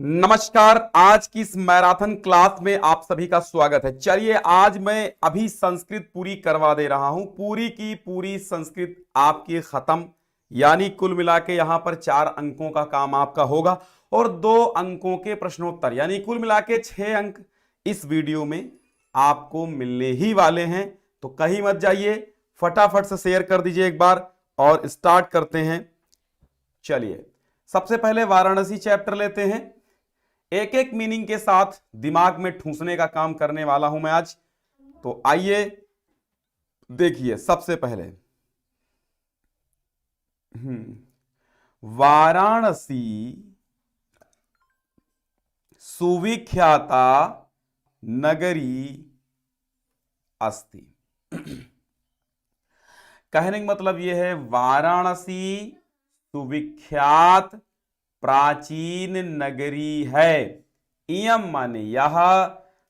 नमस्कार। आज की इस मैराथन क्लास में आप सभी का स्वागत है। चलिए, आज मैं अभी संस्कृत पूरी करवा दे रहा हूं। पूरी की पूरी संस्कृत आपकी खत्म, यानी कुल मिला के यहां पर 4 अंकों का काम आपका होगा और 2 अंकों के प्रश्नोत्तर, यानी कुल मिला के 6 अंक इस वीडियो में आपको मिलने ही वाले हैं। तो कहीं मत जाइए, फटाफट से शेयर कर दीजिए एक बार और स्टार्ट करते हैं। चलिए, सबसे पहले वाराणसी चैप्टर लेते हैं। एक एक मीनिंग के साथ दिमाग में ठूंसने का काम करने वाला हूं मैं आज। तो आइए देखिए, सबसे पहले वाराणसी सुविख्याता नगरी अस्ति। कहने का मतलब यह है, वाराणसी सुविख्यात प्राचीन नगरी है। इयम माने यह,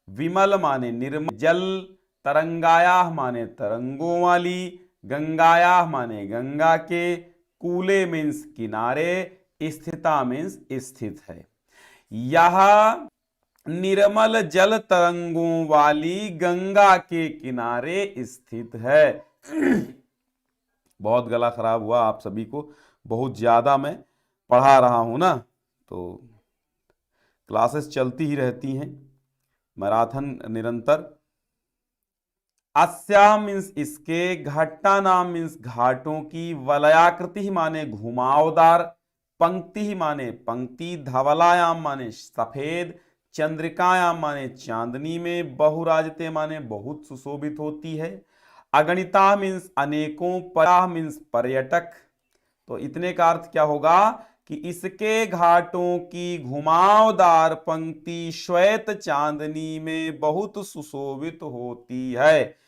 विमल माने निर्मल, जल, तरंगाया माने तरंगों वाली, गंगाया माने गंगा के, कूले मीन्स किनारे, स्थिता मीन्स स्थित है। यह निर्मल जल तरंगों वाली गंगा के किनारे स्थित है। बहुत गला खराब हुआ आप सभी को, बहुत ज्यादा मैं पढ़ा रहा हूं ना, तो क्लासेस चलती ही रहती हैं, मैराथन निरंतर। अस्या मीन्स इसके, घट्टा नाम मीन्स घाटों की, वलयाकृति माने घुमावदार, पंक्ति माने पंक्ति, धवलायाम माने सफेद, चंद्रिकायाम माने चांदनी में, बहुराजते माने बहुत सुशोभित होती है, अगणिता मीन्स अनेकों, परा मीन्स पर्यटक। तो इतने का अर्थ क्या होगा कि इसके घाटों की घुमावदार पंक्ति श्वेत चांदनी में बहुत सुशोभित होती है।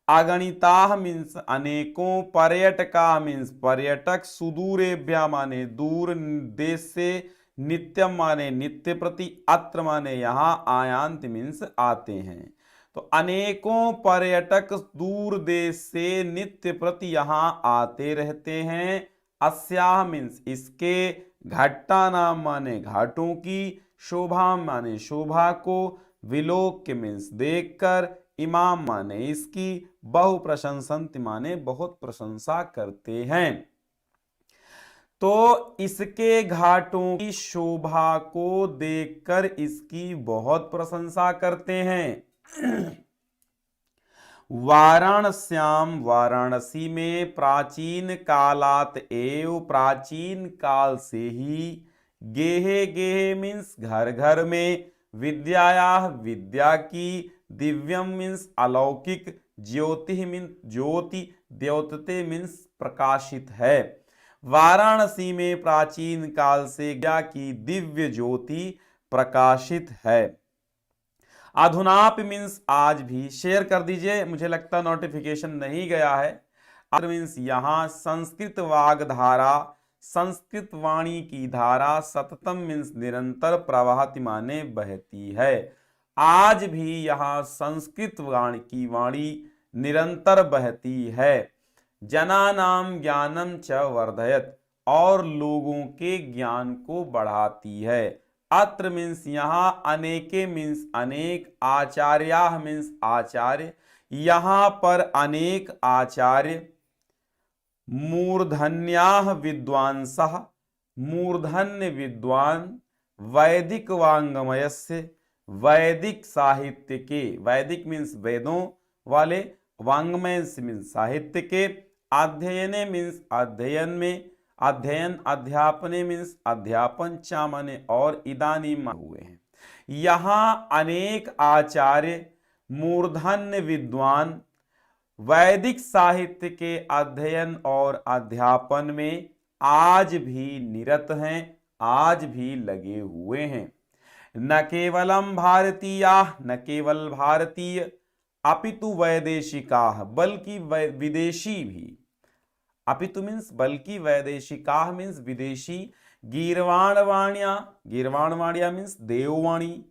अगणिता मीन्स अनेकों, पर्यटका मीन्स पर्यटक, सुदूरेभ्या माने दूर देश से, नित्यम माने नित्य प्रति, अत्र माने यहां, आयांत मीन्स आते हैं। तो अनेकों पर्यटक दूर देश से नित्य प्रति यहां आते रहते हैं। अस्याह मीन्स इसके, घट्टा नाम माने घाटों की, शोभा माने शोभा को, विलोक्य मीन्स देखकर, इमाम माने इसकी, बहु प्रशंसन्ति माने बहुत प्रशंसा करते हैं। तो इसके घाटों की शोभा को देखकर इसकी बहुत प्रशंसा करते हैं। वाराणस्याम, वाराणसी में, प्राचीन कालात एव, प्राचीन काल से ही, गेहे, गेहे मीन्स घर घर में, विद्याया विद्या की, दिव्यम मीन्स अलौकिक, ज्योति मीन्स ज्योति, द्योतते मीन्स प्रकाशित है। वाराणसी में प्राचीन काल से विद्या की दिव्य ज्योति प्रकाशित है। अधुनाप मीन्स आज भी, शेयर कर दीजिए, मुझे लगता नोटिफिकेशन नहीं गया है। अधुना मीन्स यहां, संस्कृत वाग्धारा, संस्कृत वाणी की धारा, सततम मीन्स निरंतर, प्रवाहति माने बहती है। आज भी यहां संस्कृत वाणी की वाणी निरंतर बहती है। जनानाम ज्ञानम च वर्धयत, और लोगों के ज्ञान को बढ़ाती है। अत्र मीन्स यहां, अनेके मीन्स अनेक, आचार्या मीन्स आचार्य, यहां पर अनेक आचार्य, मूर्धन्या विद्वांसः, मूर्धन्य विद्वान, वैदिक वांगमयस्य, वैदिक साहित्य के, वैदिक मीन्स वेदों वाले, वांगमय मीन्स साहित्य के, अध्ययने मीन्स अध्ययन में, अध्ययन अध्यापने मीन्स अध्यापन, चा माने और, इदानीम हुए हैं। यहां अनेक आचार्य, मूर्धन्य विद्वान, वैदिक साहित्य के अध्ययन और अध्यापन में आज भी निरत हैं, आज भी लगे हुए हैं। न केवलम भारतीया, न केवल भारतीय, अपितु वैदेशिका, बल्कि विदेशी भी। अपितु मीन्स बल्कि, वैदेशिका मीन्स विदेशी, गीर्वाणवाण्या, गीर्वाणवाण्या मीन्स देववाणी,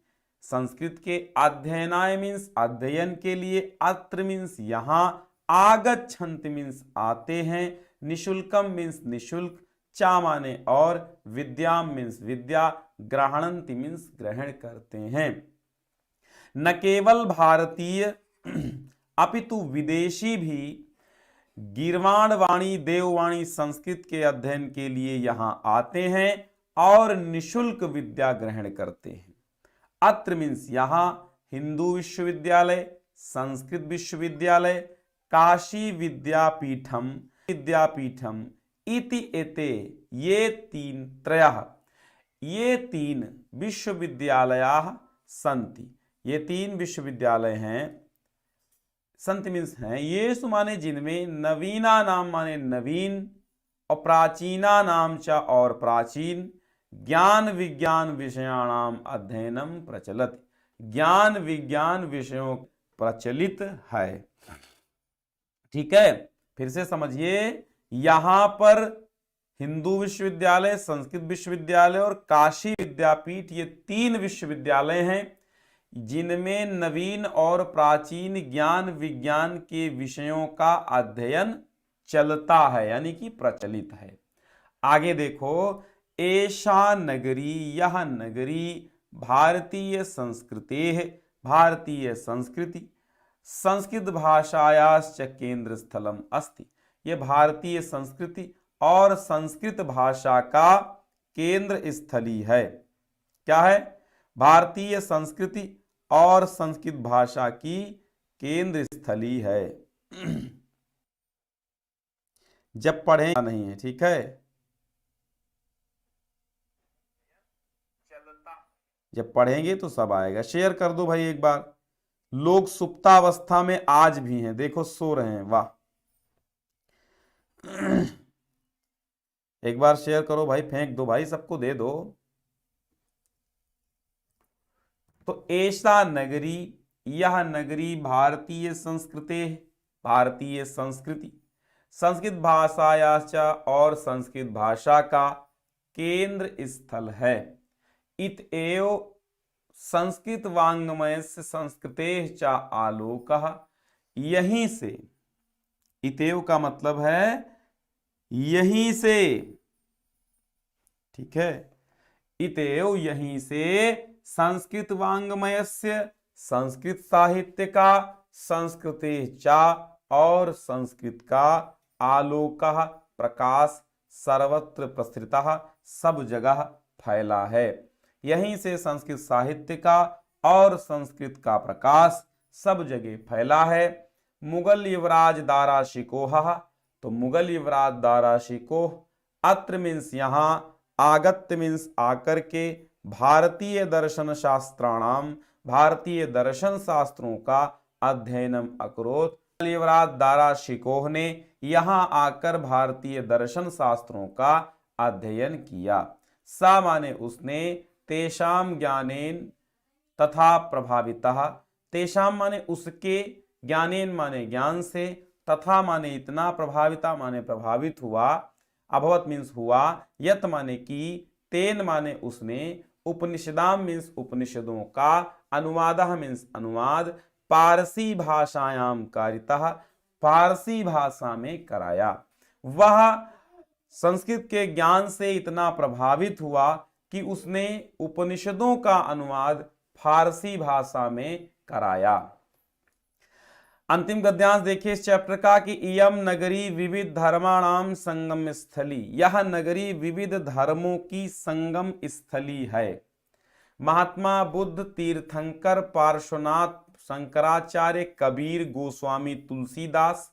संस्कृत के, अध्ययनाय मीन्स अध्ययन के लिए, अत्र मीन्स यहां, आगच्छन्ति मीन्स आते हैं, निशुल्कम मीन्स निशुल्क, चा माने और, विद्याम मीन्स विद्या, ग्रहणन्ति मीन्स ग्रहण करते हैं। न केवल भारतीय अपितु विदेशी भी गीर्वाण वाणी देववाणी संस्कृत के अध्ययन के लिए यहाँ आते हैं और निशुल्क विद्या ग्रहण करते हैं। अत्र मीन्स यहाँ हिंदू विश्वविद्यालय, संस्कृत विश्वविद्यालय, काशी विद्यापीठम इति एते ये तीन विश्वविद्यालयाः सन्ति। ये तीन विश्वविद्यालय हैं, संत मीन्स हैं, ये माने जिनमें नवीना नाम माने नवीन और प्राचीना नाम च और प्राचीन ज्ञान विज्ञान विषयाणाम अध्ययनम प्रचलति। ज्ञान विज्ञान विषयों प्रचलित है। ठीक है, फिर से समझिए, यहां पर हिंदू विश्वविद्यालय, संस्कृत विश्वविद्यालय और काशी विद्यापीठ ये तीन विश्वविद्यालय हैं जिनमें नवीन और प्राचीन ज्ञान विज्ञान के विषयों का अध्ययन चलता है, यानी कि प्रचलित है। आगे देखो, एषा नगरी, यह नगरी भारतीय संस्कृतेः, भारतीय संस्कृति संस्कृत भाषायाश्च केंद्र स्थलम अस्ति। ये भारतीय संस्कृति और संस्कृत भाषा का केंद्र स्थली है। क्या है? भारतीय संस्कृति और संस्कृत भाषा की केंद्र स्थली है। जब पढ़ें नहीं है, ठीक है, जब पढ़ेंगे तो सब आएगा। शेयर कर दो भाई एक बार। लोग सुप्तावस्था में आज भी हैं, देखो सो रहे हैं, वाह। एक बार शेयर करो भाई, फेंक दो भाई, सबको दे दो। तो ऐसा नगरी, यह नगरी भारतीय संस्कृते, भारतीय संस्कृति संस्कृत भाषायाच और संस्कृत भाषा का केंद्र स्थल है। इत एव संस्कृत वाङ्मय से संस्कृते च आलोकः, यहीं से, इतेव का मतलब है यहीं से, ठीक है, इतेव यहीं से संस्कृत वाङ्मय से, संस्कृत साहित्य का, संस्कृते च और संस्कृत का, आलोकः प्रकाश, सर्वत्र प्रसृतः सब जगह फैला है। यहीं से संस्कृत साहित्य का और संस्कृत का प्रकाश सब जगह फैला है। मुगल युवराज दारा शिकोह, तो मुगल युवराज दारा शिकोह अत्र मीन्स यहाँ, आगत्य मीन्स आकर के, भारतीय दर्शन शास्त्राणाम, भारतीय दर्शन शास्त्रों का अध्ययनम अकरोत। युवराज दारा शिकोह ने यहाँ आकर भारतीय दर्शन शास्त्रों का अध्ययन किया। सा माने उसने, तेषाम ज्ञानेन तथा प्रभावितः, तेषाम माने उसके, ज्ञानेन माने ज्ञान से, तथा माने इतना, प्रभाविता माने प्रभावित हुआ, अभवत मीन्स हुआ, यत माने की, तेन माने उसने, उपनिषदाम मीन्स उपनिषदों का, अनुवादः मीन्स अनुवाद, पारसी भाषायाम कारितः, फारसी भाषा में कराया। वह संस्कृत के ज्ञान से इतना प्रभावित हुआ कि उसने उपनिषदों का अनुवाद फारसी भाषा में कराया। अंतिम गद्यांश देखिए इस चैप्टर का कि इयम नगरी विविध धर्माणाम संगम स्थली, यह नगरी विविध धर्मों की संगम स्थली है। महात्मा बुद्ध, तीर्थंकर, पार्श्वनाथ, शंकराचार्य, कबीर, गोस्वामी तुलसीदास,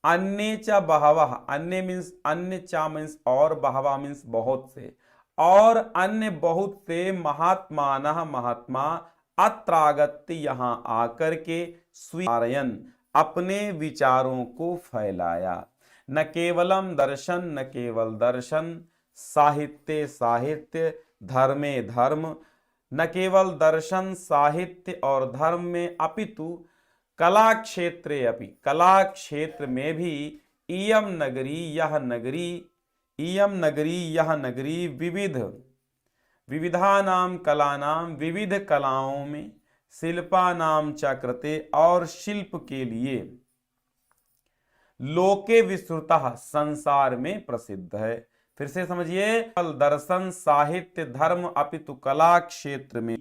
अन्य च बहवः, अन्य मीन्स अन्य चा मीन्स और, बहवा मीन्स बहुत से, और अन्य बहुत से महात्मानः महात्मा अत्रागत्य यहाँ आकर के स्वीकारयन् अपने विचारों को फैलाया। न केवलम दर्शन, न केवल दर्शन, साहित्य साहित्य, धर्मे धर्म, न केवल दर्शन साहित्य और धर्म में, अपितु कला क्षेत्रे अपि, कला क्षेत्र में भी, इयम नगरी यह नगरी, इयम नगरी यह नगरी, विविध विविधानाम कलानाम, विविध कलाओं में, शिल्पानाम च कृते और शिल्प के लिए, लोके विस्तृतः संसार में प्रसिद्ध है। फिर से समझिए, दर्शन साहित्य धर्म अपितु कला क्षेत्र में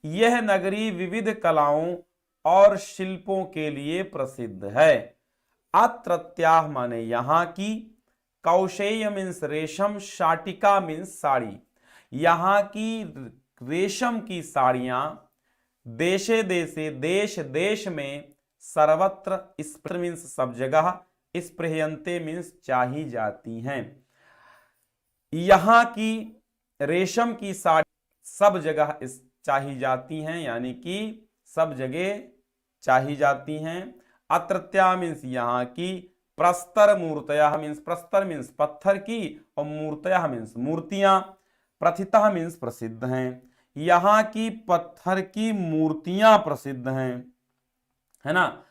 यह नगरी विविध कलाओं और शिल्पों के लिए प्रसिद्ध है। अत्रत्याह माने यहाँ की, कौशेय मीन्स रेशम, शाटिका मीन्स साड़ी। यहाँ की रेशम की साड़ियां देशे देशे देश देश में, सर्वत्र स्प्र मीन्स सब जगह, स्पृहयन्ते मीन्स चाही जाती हैं। यहाँ की रेशम की साड़ी सब जगह चाही जाती हैं, यानी कि सब जगह चाही जाती हैं। अत्रत्या मीन्स यहाँ की, प्रस्तर मूर्तयः मीन्स, प्रस्तर मीन्स पत्थर की, और मूर्तयः मीन्स मूर्तियां, प्रथितः मीन्स प्रसिद्ध हैं। यहाँ की पत्थर की मूर्तियां प्रसिद्ध हैं, है ना।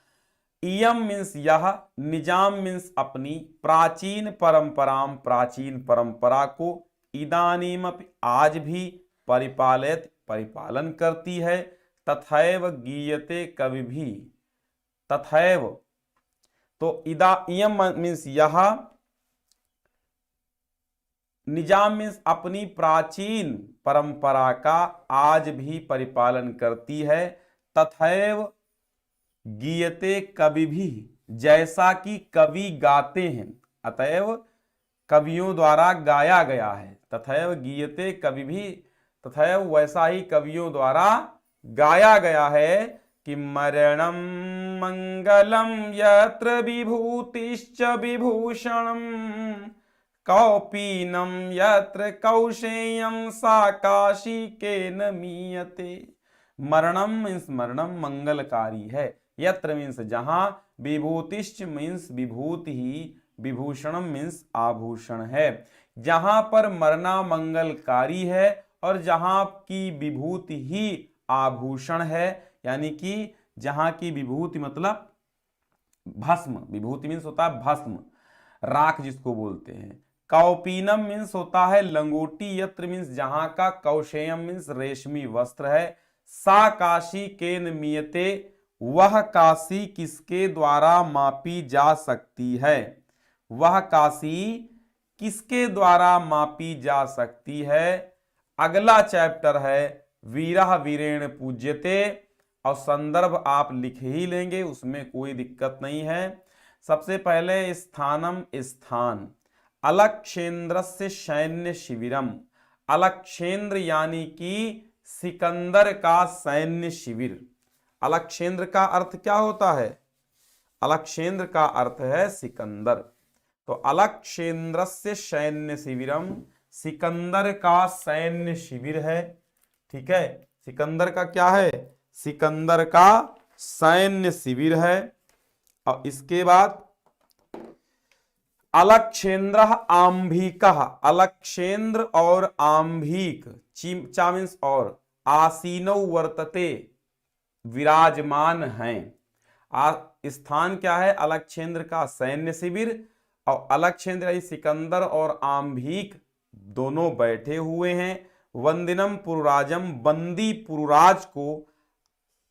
इयम मीन्स यह, निजाम मीन्स अपनी, प्राचीन परंपराम प्राचीन परंपरा को, इदानीम आज भी, परिपालित परिपालन करती है, तथैव गीयते कवि भी, तथैव तो इयम मीन्स यह, निजाम मीन्स अपनी प्राचीन परंपरा का आज भी परिपालन करती है, तथैव गीयते कवि भी, जैसा कि कवि गाते हैं, अतएव कवियों द्वारा गाया गया है। तथैव गीयते कवि भी, तथैव वैसा ही कवियों द्वारा गाया गया है कि मरणम मंगलम यत्र विभूतिश्च विभूषणम, कौपीनम यत्र कौशेयम सा काशी के न मीयते। मरणम मीन्स मरणम मंगलकारी है, यत्र मीन्स जहां, विभूतिश्च मीन्स विभूति ही, विभूषणम मीन्स आभूषण है। जहां पर मरना मंगलकारी है और जहां की विभूति ही आभूषण है, यानी कि जहां की विभूति मतलब भस्म, विभूति मीन्स होता है भस्म, राख जिसको बोलते हैं। कौपीनम मीन्स होता है लंगोटी, यत्र मीन्स जहां का, कौशेयम मीन्स रेशमी वस्त्र है, सा काशी केन मीयते, वह काशी किसके द्वारा मापी जा सकती है, वह काशी किसके द्वारा मापी जा सकती है। अगला चैप्टर है वीरः वीरेण पूज्यते, और संदर्भ आप लिख ही लेंगे, उसमें कोई दिक्कत नहीं है। सबसे पहले स्थानम स्थान, अलक्षेन्द्रस्य सैन्य शिविरम, अलक्षेन्द्र यानी कि सिकंदर का सैन्य शिविर। अलक्षेन्द्र का अर्थ क्या होता है, अलक्षेन्द्र का अर्थ है सिकंदर, तो अलक्षेन्द्रस्य सैन्य शिविरम, सिकंदर का सैन्य शिविर है, ठीक है। सिकंदर का क्या है, सिकंदर का सैन्य शिविर है। और इसके बाद अलक्षेन्द्र आंभिक, अलक्षेन्द्र और आंभिक, चा मीन्स और, आसीनौ वर्तते विराजमान हैं। स्थान क्या है, अलक्षेन्द्र का सैन्य शिविर, और अलक्षेन्द्र सिकंदर और आंभिक दोनों बैठे हुए हैं। वंदिनम पुरुराजम, बंदी पुरुराज को,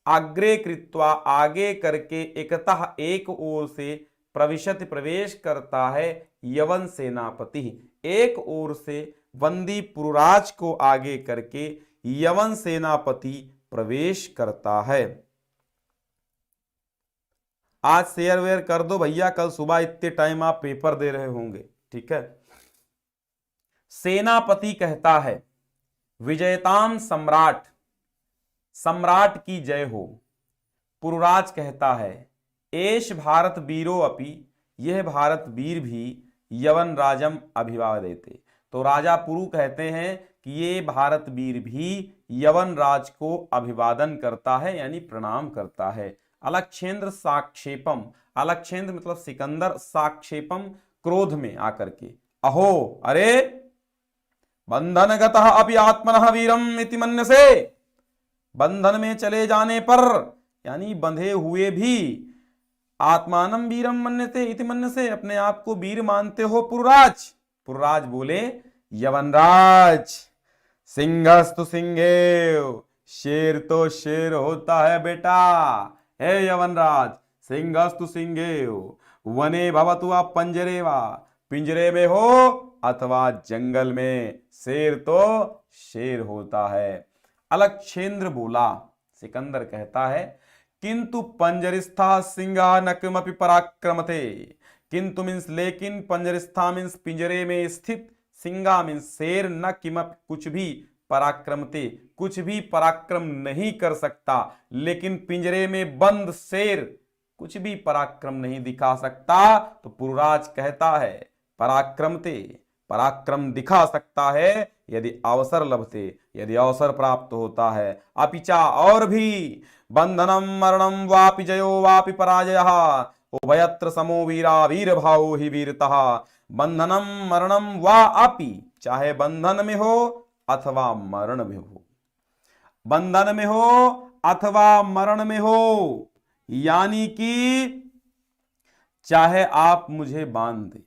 अग्रे कृत्वा आगे करके, एकतः एक ओर से, प्रविशति प्रवेश करता है, यवन सेनापति, एक ओर से बंदी पुरुराज को आगे करके यवन सेनापति प्रवेश करता है। आज शेयर वेयर कर दो भैया, कल सुबह इतने टाइम आप पेपर दे रहे होंगे, ठीक है। सेनापति कहता है, विजयताम सम्राट, सम्राट की जय हो। पुरुराज कहता है, एष भारत वीरो अपि, यह भारत वीर भी, यवन राजम अभिवादयते, तो राजा पुरु कहते हैं कि ये भारत वीर भी यवन राज को अभिवादन करता है, यानी प्रणाम करता है। अलक्षेन्द्र साक्षेपम, अलक्षेन्द्र मतलब सिकंदर, साक्षेपम क्रोध में आकर के, अहो अरे, बंधन गतः अपि आत्मनः वीरम इति मन्यसे, बंधन में चले जाने पर, यानी बंधे हुए भी, आत्मानम वीरम मन्यते इति मन्यसे, अपने आप को वीर मानते हो पुरुराज। पुरुराज बोले, यवनराज, सिंहस्तु सिंहेव, शेर तो शेर होता है बेटा, हे यवनराज, सिंहस्तु सिंहेव, वने भवतु आप पंजरे वा, पिंजरे में हो अथवा जंगल में, शेर तो शेर होता है। अलक्षेंद्र बोला, सिकंदर कहता है, किंतु पंजरिस्था सिंहा न किमपि पराक्रमते। किंतु मीन्स लेकिन, पंजरिस्था मीन्स पिंजरे में स्थित, सिंहा मीन्स शेर, न किमपि कुछ भी, पराक्रमते कुछ भी पराक्रम नहीं कर सकता। लेकिन पिंजरे में बंद शेर कुछ भी पराक्रम नहीं दिखा सकता। तो पुरुराज कहता है पराक्रमते, पराक्रम दिखा सकता है यदि अवसर लभते, यदि अवसर प्राप्त होता है। अपिचा और भी, बंधनम मरणम वापि जयो वापि पराजयः, उभयत्र समो वीरा वीर भावो ही वीरतः। बंधनम मरणम वा अपि, चाहे बंधन में हो अथवा मरण में हो, बंधन में हो अथवा मरण में हो, यानी कि चाहे आप मुझे बांध दें,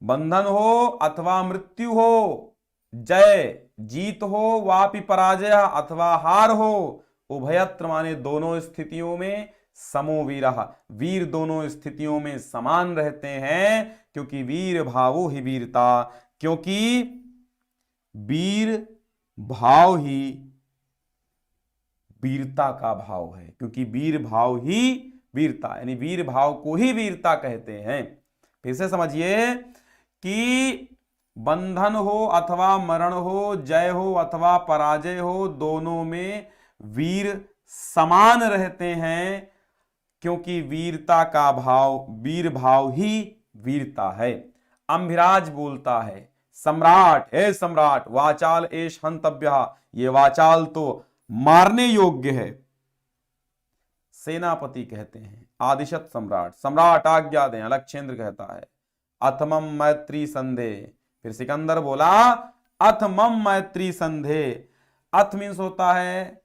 बंधन हो अथवा मृत्यु हो, जय जीत हो वापि पराजय अथवा हार हो, उभयत्र माने दोनों स्थितियों में, समो वीरः वीर दोनों स्थितियों में समान रहते हैं। क्योंकि वीर भावो ही वीरता, क्योंकि वीर भाव ही वीरता का भाव है, क्योंकि वीर भाव ही वीरता, यानी वीर भाव को ही वीरता कहते हैं। फिर से समझिए कि बंधन हो अथवा मरण हो, जय हो अथवा पराजय हो, दोनों में वीर समान रहते हैं, क्योंकि वीरता का भाव, वीर भाव ही वीरता है। अम्भिराज बोलता है, सम्राट, हे सम्राट, वाचाल एष हंतव्यः, ये वाचाल तो मारने योग्य है। सेनापति कहते हैं, आदिशत सम्राट, सम्राट आज्ञा दें। अलक्षेंद्र कहता है अथमम मैत्री संधे। फिर सिकंदर बोला अथमम मैत्री संधे। अथ मीन्स होता है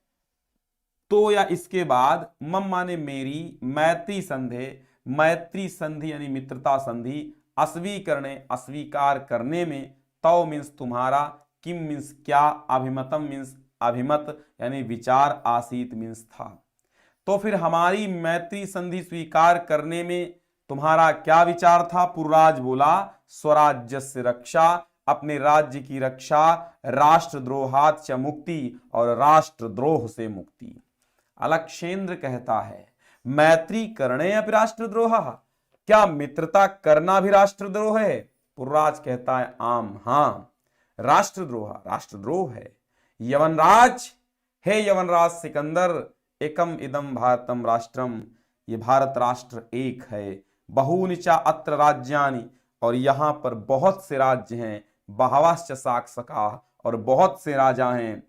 तो या इसके बाद, मम माने मेरी, मैत्री संधे, मैत्री संधि यानी मित्रता संधि, अस्वीकरणे अस्वीकार करने में, तौ मीन्स तुम्हारा, किम मीन्स क्या, अभिमतम मीन्स अभिमत यानी विचार, आसीत मीन्स था। तो फिर हमारी मैत्री संधि स्वीकार करने में तुम्हारा क्या विचार था? पुरुराज बोला स्वराज्य से रक्षा, अपने राज्य की रक्षा, राष्ट्रद्रोहात् च मुक्ति, और राष्ट्रद्रोह से मुक्ति। अलक्षेंद्र कहता है मैत्री करणे अपि राष्ट्रद्रोह, क्या मित्रता करना भी राष्ट्रद्रोह है? पुरुराज कहता है आम, हाँ, राष्ट्रद्रोह राष्ट्रद्रोह है। यवनराज, हे यवनराज सिकंदर, एकम इदम भारतम राष्ट्रम, ये भारत राष्ट्र एक है। बहूनि च अत्र राज्यानि, और यहां पर बहुत से राज्य हैं। बहवश्च शासका, और बहुत से राजा हैं।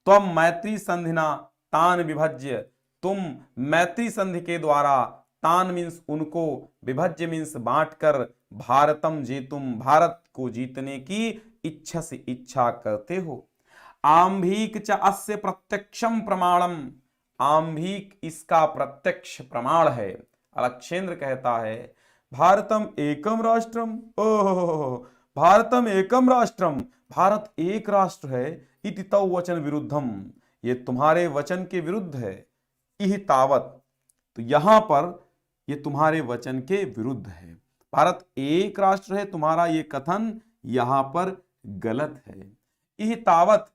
त्वम मैत्री संधिना तान विभज्य, तुम मैत्री संधि के द्वारा, तान मीन्स उनको, विभज्य मीन्स बांटकर, भारतम जेतुम, भारत को जीतने की इच्छा से इच्छा करते हो। आंभीक च अस्य प्रत्यक्षम प्रमाणम, आंभीक इसका प्रत्यक्ष प्रमाण है। अलक्षेंद्र कहता है भारतम एकम राष्ट्रम, ओह भारतम एकम राष्ट्रम, भारत एक राष्ट्र है। इति तौ वचन विरुद्धम, ये तुम्हारे वचन के विरुद्ध है। इह तावत, तो यहां पर ये तुम्हारे वचन के विरुद्ध है। भारत एक राष्ट्र है, तुम्हारा ये कथन यहां पर गलत है। इह तावत,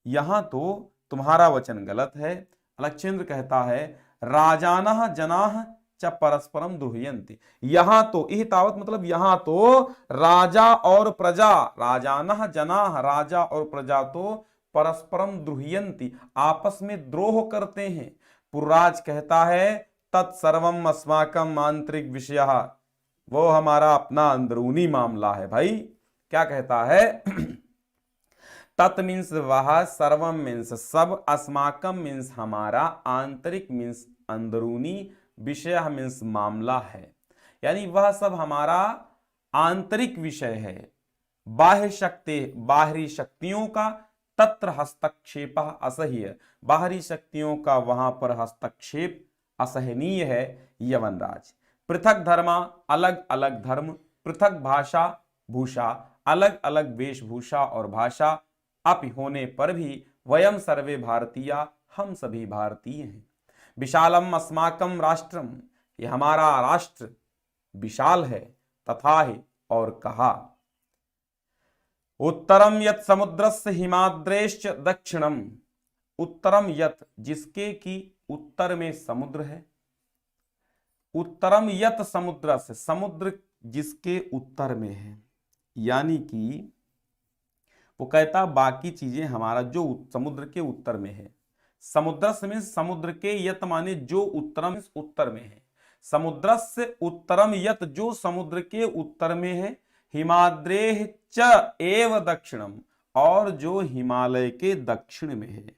यहां तो तुम्हारा वचन गलत है। अलक्षेंद्र कहता है राजानः जनाः च परस्परम दुह्यन्ति, यहां तो, इह तावत मतलब यहां तो राजा और प्रजा, राजानः जनाः, राजा और प्रजा तो परस्परम द्रुह्यन्ति, आपस में द्रोह करते हैं। पुरुराज कहता है तत्सर्वम अस्माकम आंतरिक विषयः, वो हमारा अपना अंदरूनी मामला है। भाई क्या कहता है तत् मीन्स वह, सर्वम मीन्स सब, अस्माकम मीन्स हमारा, आंतरिक मीन्स अंदरूनी, विषय मीन्स मामला है, यानी वह सब हमारा आंतरिक विषय है। बाह्य शक्ति, बाहरी शक्तियों का, तत्र हस्तक्षेप असह्य, बाहरी शक्तियों का वहां पर हस्तक्षेप असहनीय है। यवनराज, पृथक धर्मा, अलग अलग धर्म, पृथक भाषा भूषा, अलग अलग वेशभूषा और भाषा, अपि होने पर भी, वयम सर्वे भारतीया, हम सभी भारतीय हैं। विशालम अस्माकम राष्ट्रम, ये हमारा राष्ट्र विशाल है। तथा ही और कहा, उत्तरम यत समुद्रस्य हिमाद्रेश्च दक्षिणम, उत्तरम यत जिसके की उत्तर में समुद्र है, उत्तरम यत समुद्र से समुद्र जिसके उत्तर में है, यानी कि वो कहता बाकी चीजें हमारा जो समुद्र के उत्तर में है, समुद्र में समुद्र के यत माने जो उत्तरम उत्तर में है, समुद्र से उत्तरम यत जो समुद्र के उत्तर में है, हिमाद्रेह च एव दक्षिणम और जो हिमालय के दक्षिण में है,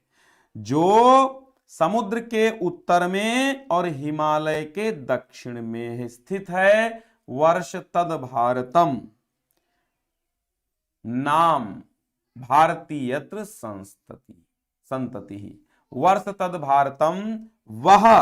जो समुद्र के उत्तर में और हिमालय के दक्षिण में स्थित है, वर्ष तद भारतम नाम भारतीयत्र संतति ही, वर्ष तद भारतम वह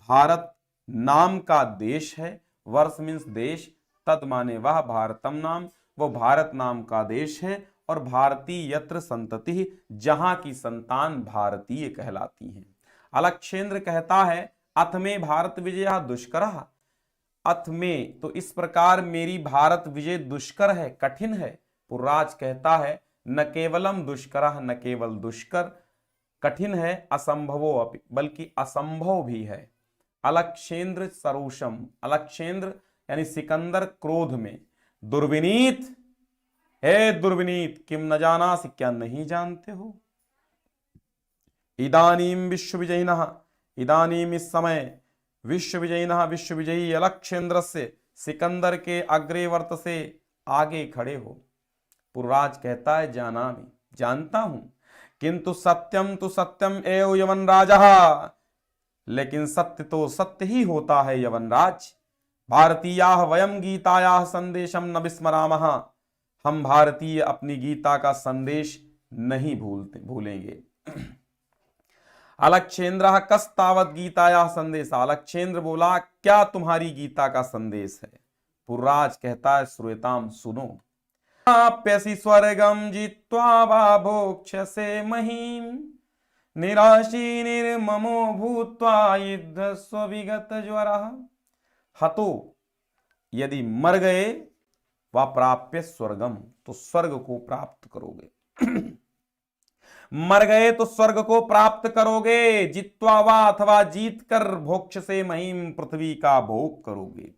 भारत नाम का देश है, वर्ष मीन्स देश, तद माने वह, भारतम नाम वो भारत नाम का देश है, और भारतीय यत्र संतति जहां की संतान भारतीय कहलाती हैं। अलक्षेंद्र कहता है अथ में भारत विजय दुष्कर, अथ में तो इस प्रकार मेरी भारत विजय दुष्कर है, कठिन है। पुर्राज कहता है न केवलम दुष्कर, न केवल दुष्कर कठिन है, असंभवो अपि बल्कि असंभव भी है। अलक्षेंद्र सरोषम, अलक्षेंद्र यानी सिकंदर क्रोध में, दुर्विनीत हे दुर्विनीत किम न जाना से क्या नहीं जानते हो, इदानीम विश्व विजयिनः, इदानीम इस समय विश्व विजयिनः विश्व विजयी अलक्षेंद्र से सिकंदर के अग्रेवर्त से आगे खड़े हो। पुर्राज कहता है जानामि जानता हूं, किंतु सत्यम तो सत्यम एव यवन राजा, लेकिन सत्य तो सत्य ही होता है यवनराज। भारतीयाः वयम गीतायाः संदेशम न विस्मरामः, हम भारतीय अपनी गीता का संदेश नहीं भूलेंगे। अलक्षेंद्र कस्तावत गीतायाः संदेश, अलक्षेंद्र बोला क्या तुम्हारी गीता का संदेश है। पुर्राज कहता है श्रूयताम सुनो, आप्यसि स्वर्गम जित्वा वा भोक्ष्यसे महीम, निराशी निर्ममो भूत्वा युद्धस्व विगत ज्वरः, हतो यदि मर गए वा प्राप्य स्वर्गम तो स्वर्ग को प्राप्त करोगे मर गए तो स्वर्ग को प्राप्त करोगे, जित्वा वा अथवा जीत कर भोक्ष से महीम पृथ्वी का भोग करोगे,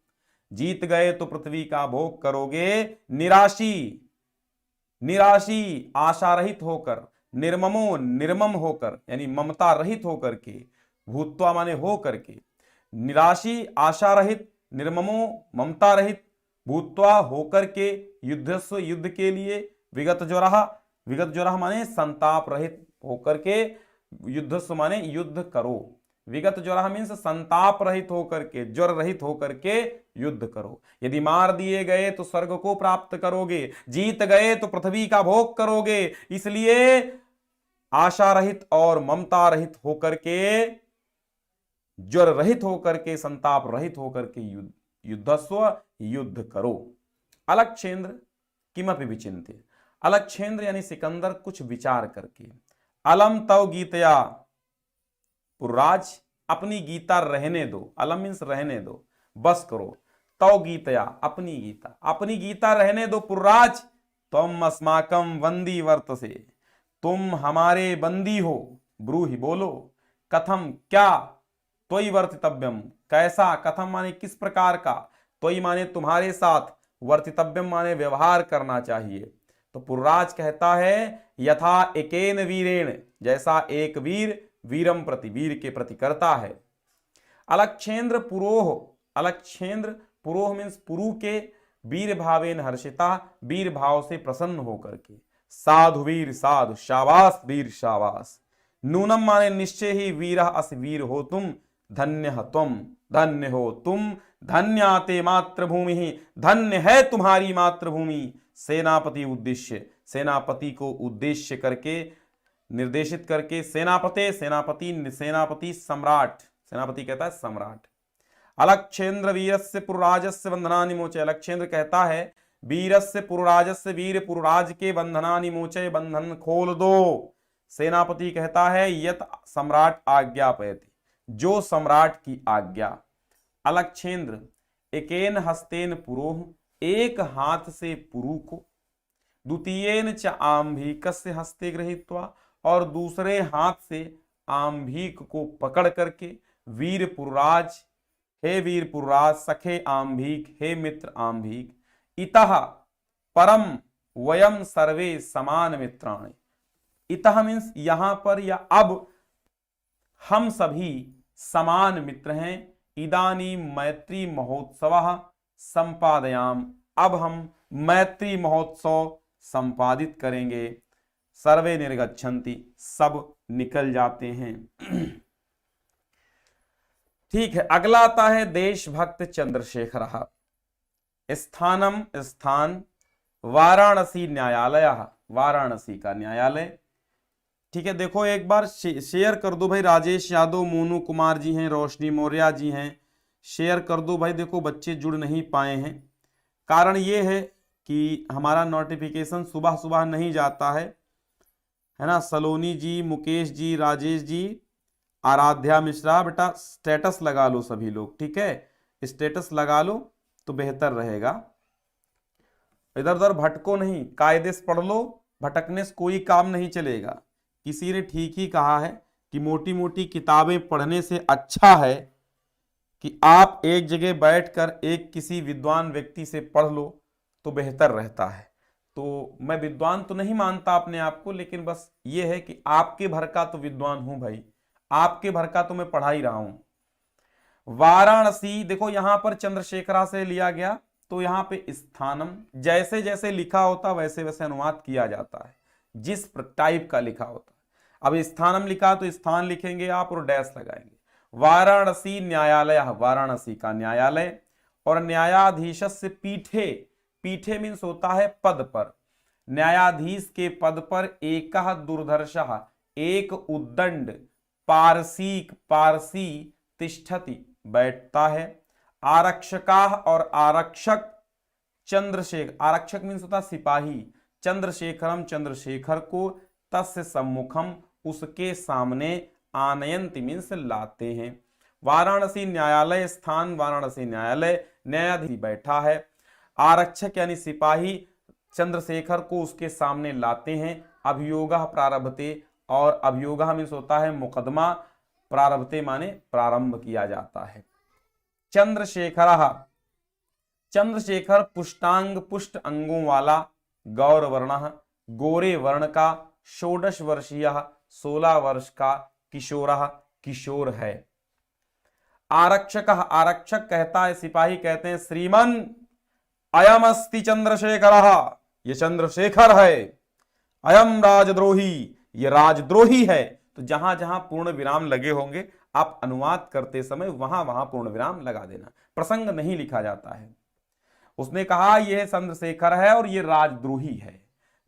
जीत गए तो पृथ्वी का भोग करोगे। निराशी, निराशी आशा रहित होकर, निर्ममो निर्मम होकर यानी ममता रहित होकर के, भूत्वा माने हो करके, निराशी आशा रहित, निर्ममो ममता रहित, भूत्वा होकर के, युद्धस्व युद्ध के लिए, विगत ज्वरः, विगत ज्वरः माने संताप रहित होकर के, युद्धस्व माने युद्ध करो, विगत ज्वरः मीन्स संताप रहित होकर के, ज्वर रहित होकर के युद्ध करो। यदि मार दिए गए तो स्वर्ग को प्राप्त करोगे, जीत गए तो पृथ्वी का भोग करोगे, इसलिए आशा रहित और ममता रहित होकर के, ज्वर रहित होकर के, संताप रहित होकर के युद्धस्व युद्ध करो। अलक्षेंद्र किमपि विचिन्त्य, अलक्षेंद्र यानी सिकंदर कुछ विचार करके, अलम तव गीतया, पुर्राज अपनी गीता रहने दो, अलम मीन्स रहने दो, बस करो, तव गीतया अपनी गीता, अपनी गीता रहने दो पुर्राज, तुम अस्माकम बंदी वर्तसे, तुम हमारे बंदी हो, ब्रूहि बोलो, कथम क्या, त्वयि वर्तितव्यम कैसा, कथम माने किस प्रकार का, त्वयि माने तुम्हारे साथ, वर्तितव्यम माने व्यवहार करना चाहिए। तो पुर्राज कहता है यथा एकेन वीरेण, जैसा एक वीर वीरम प्रति, वीर के प्रति करता है। अलक्षेंद्र पुरोह, अलक्षेंद्र पुरोह मीन्स पुरु के, वीर भावेन हर्षिता, वीर भाव से प्रसन्न होकर के, साधु वीर साधु, शाबाश वीर शाबाश, नूनम माने निश्चय ही, वीर अस वीर हो तुम, धन्य तुम, धन्य हो तुम, धन्याते मातृभूमि, धन्य है तुम्हारी मातृभूमि। सेनापति उद्देश्य, सेनापति को उद्देश्य करके निर्देशित करके, सेनापते सेनापति, सेनापति सम्राट, सेनापति कहता है सम्राट। अलक्षेंद्र वीरस्य पुरराजस्य बंधनानि मोचय, अलक्षेंद्र कहता है वीरस्य पुरराजस्य, वीर पुरराज के बंधनानि मोचय, बंधन खोल दो। सेनापति कहता है यत सम्राट आज्ञापयति, जो सम्राट की आज्ञा। अलक्षेंद्र एकेन हस्तेन पुरोह, एक हाथ से पुरु को, द्वितीयेन च आम्भीकस्य हस्ते गृहीत्वा, और दूसरे हाथ से आम्भीक को पकड़ करके, वीर पुरराज, हे वीर पुरराज, सखे आम्भीक, हे मित्र आम्भीक, इतः परम वयम सर्वे समान मित्राणि। इतः मीन्स यहां पर या अब हम सभी समान मित्र हैं। इदानी मैत्री महोत्सव संपादयाम, अब हम मैत्री महोत्सव संपादित करेंगे। सर्वे निर्गच्छन्ति, सब निकल जाते हैं। ठीक है, अगला आता है देशभक्त चंद्रशेखर। स्थानम स्थान, वाराणसी न्यायालय, वाराणसी का न्यायालय। ठीक है, देखो एक बार शेयर कर दो भाई, राजेश यादव, मोनू कुमार जी हैं, रोशनी मौर्य जी हैं, शेयर कर दो भाई। देखो बच्चे जुड़ नहीं पाए हैं, कारण ये है कि हमारा नोटिफिकेशन सुबह सुबह नहीं जाता है ना। सलोनी जी, मुकेश जी, राजेश जी, आराध्या मिश्रा, बेटा स्टेटस लगा लो सभी लोग, ठीक है, स्टेटस लगा लो तो बेहतर रहेगा। इधर उधर भटको नहीं, कायदे से पढ़ लो, भटकने से कोई काम नहीं चलेगा। किसी ने ठीक ही कहा है कि मोटी मोटी किताबें पढ़ने से अच्छा है कि आप एक जगह बैठकर एक किसी विद्वान व्यक्ति से पढ़ लो तो बेहतर रहता है। तो मैं विद्वान तो नहीं मानता अपने आप को, लेकिन बस ये है कि आपके भर का तो विद्वान हूं भाई, आपके भर का तो मैं पढ़ा ही रहा हूं। वाराणसी, देखो यहां पर चंद्रशेखरा से लिया गया, तो यहां पे स्थानम, जैसे जैसे लिखा होता वैसे वैसे अनुवाद किया जाता है, जिस टाइप का लिखा होता। अब स्थानम लिखा तो स्थान लिखेंगे आप और डैश लगाएंगे। वाराणसी न्यायालय, वाराणसी का न्यायालय। और न्यायाधीशस्य पीठे, पीठे मीन्स होता है पद पर, न्यायाधीश के पद पर एक दुर्धर्षः, एक उद्दंड, पारसीक, पारसी, तिष्ठति, बैठता है। आरक्षका और आरक्षक, चंद्रशेखर, आरक्षक मीन्स होता सिपाही, चंद्रशेखरम, चंद्रशेखर को, तस्य सम्मुखम, उसके सामने, आनयंति मीन्स लाते हैं। वाराणसी न्यायालय स्थान, वाराणसी न्यायालय, न्यायाधीश बैठा है। आरक्षक यानी सिपाही चंद्रशेखर को उसके सामने लाते हैं। अभियोगः प्रारभते, और अभियोगः मीन्स होता है मुकदमा, प्रारभते माने प्रारंभ किया जाता है। चंद्रशेखर, चंद्रशेखर पुष्टांग, पुष्ट अंगों वाला, गौर वर्ण, गोरे वर्ण का, 16 वर्षीय, 16 वर्ष का, किशोर, किशोर है। आरक्षक, आरक्षक कहता है, सिपाही कहते हैं, श्रीमन अयम अस्ति चंद्रशेखर, ये चंद्रशेखर है। अयम राजद्रोही, ये राजद्रोही है। तो जहां जहां पूर्ण विराम लगे होंगे आप अनुवाद करते समय वहां वहां पूर्ण विराम लगा देना, प्रसंग नहीं लिखा जाता है। उसने कहा यह चंद्रशेखर है और ये राजद्रोही है।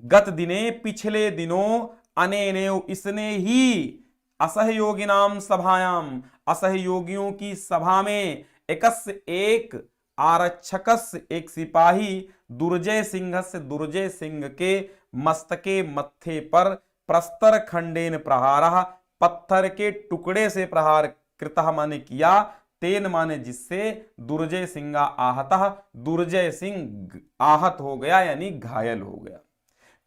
गत दिने, पिछले दिनों, अनेनेव, इसने ही, असहयोगिनाम सभायाम, असहयोगियों की सभा में, एकस्य, एक, आरक्षकस्य, एक सिपाही, दुर्जय सिंह से, दुर्जय सिंह के, मस्तके, मत्थे पर, प्रस्तर खंडेन प्रहारः, पत्थर के टुकड़े से प्रहार, कृतः माने किया, तेन माने जिससे, दुर्जय सिंह आहतः, दुर्जय सिंह आहत हो गया यानी घायल हो गया।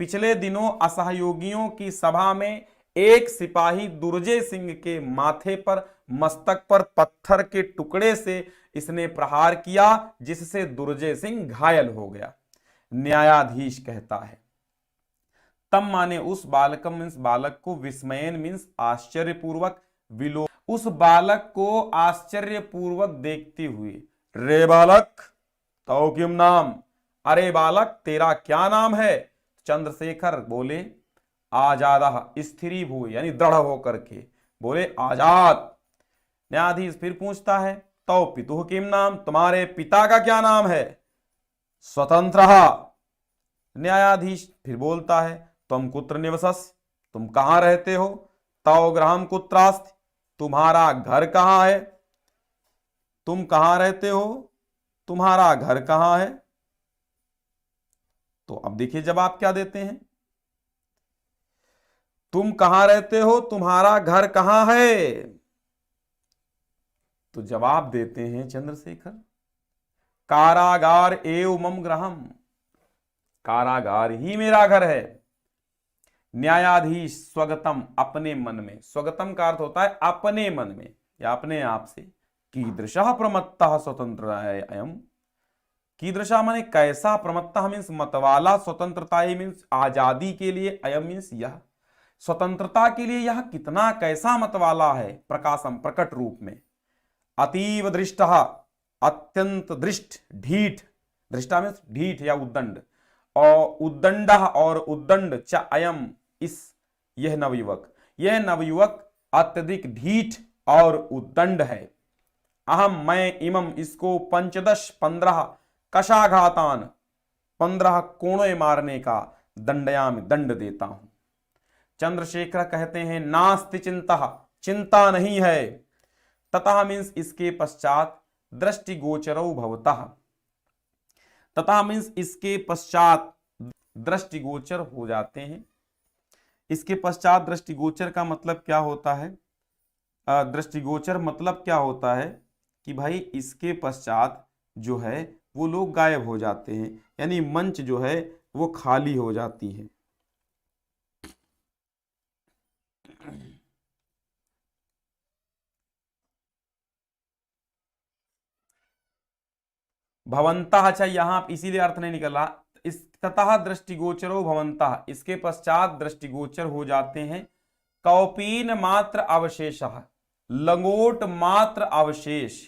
पिछले दिनों असहयोगियों की सभा में एक सिपाही दुर्जय सिंह के माथे पर, मस्तक पर पत्थर के टुकड़े से इसने प्रहार किया, जिससे दुर्जय सिंह घायल हो गया। न्यायाधीश कहता है, तम माने उस, बालकम मीन्स बालक को, विस्मयन मीन्स आश्चर्यपूर्वक, विलो, उस बालक को आश्चर्यपूर्वक देखते हुए, रे बालक तो किम नाम, अरे बालक तेरा क्या नाम है। चंद्रशेखर बोले, आजाद, स्थिरी भूय यानी दृढ़ होकर के बोले आजाद। न्यायाधीश फिर पूछता है, तो पितुः किम नाम, तुम्हारे पिता का क्या नाम है। स्वतंत्र, न्यायाधीश फिर बोलता है, तुम कुत्र निवसस्, तुम कहां रहते हो। तव गृहम कुत्रास्ति, तुम्हारा घर कहां है, तुम कहां रहते हो, तुम्हारा घर कहां है। तो अब देखिए जवाब क्या देते हैं, तुम कहां रहते हो, तुम्हारा घर कहां है। तो जवाब देते हैं चंद्रशेखर, कारागार एव मम गृहम, कारागार ही मेरा घर है। न्यायाधीश स्वगतम, अपने मन में, स्वगतम का अर्थ होता है अपने मन में या अपने आप से। कीदृशः प्रमत्तः स्वतंत्र अयम, कीदृशा माने कैसा, प्रमत्तः मीन्स मतवाला, स्वतंत्रता मीन्स आजादी के लिए, अयम मीन्स यह, स्वतंत्रता के लिए यह कितना कैसा मतवाला है, प्रकाशम प्रकट रूप में। अतीव दृष्ट, अत्यंत दृष्ट, ढीठ, दृष्टा मीन्स ढीठ या उद्दंड, और उद्दंड और उद्दंड च अयम, इस यह नवयुवक, यह नवयुवक अत्यधिक ढीठ और उद्दंड है। अहम मैं, इमम इसको, 15 कशाघातान 15 कोड़े मारने का, दंडयाम दंड देता हूं। चंद्रशेखर कहते हैं नास्ति चिंता, चिंता नहीं है। ततः मीन्स इसके पश्चात, दृष्टिगोचरौ भवतः, तथा मीन्स इसके पश्चात दृष्टिगोचर हो जाते हैं। इसके पश्चात दृष्टिगोचर का मतलब क्या होता है, दृष्टिगोचर मतलब क्या होता है कि भाई इसके पश्चात जो है वो लोग गायब हो जाते हैं, यानी मंच जो है वो खाली हो जाती है। भवंतः, अच्छा यहां इसीलिए अर्थ नहीं निकला, इस ततः दृष्टिगोचरो भवंतः, इसके पश्चात दृष्टिगोचर हो जाते हैं। कौपीन मात्र अवशेष, लंगोट मात्र अवशेष,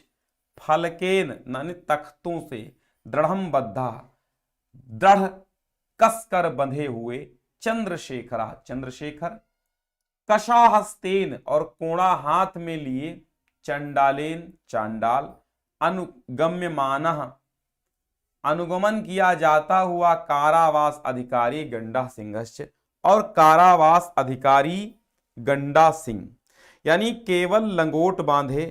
फलकेन यानी तख्तों से, दृढ़म बद्धा दृढ़ कसकर बंधे हुए, चंद्रशेखरा चंद्रशेखर, कशाहस्तेन और कोड़ा हाथ में लिए, चंडालेन चांडाल, अनुगम्यमानः अनुगमन किया जाता हुआ, कारावास अधिकारी गंडा सिंहश्च, और कारावास अधिकारी गंडा सिंह, यानी केवल लंगोट बांधे,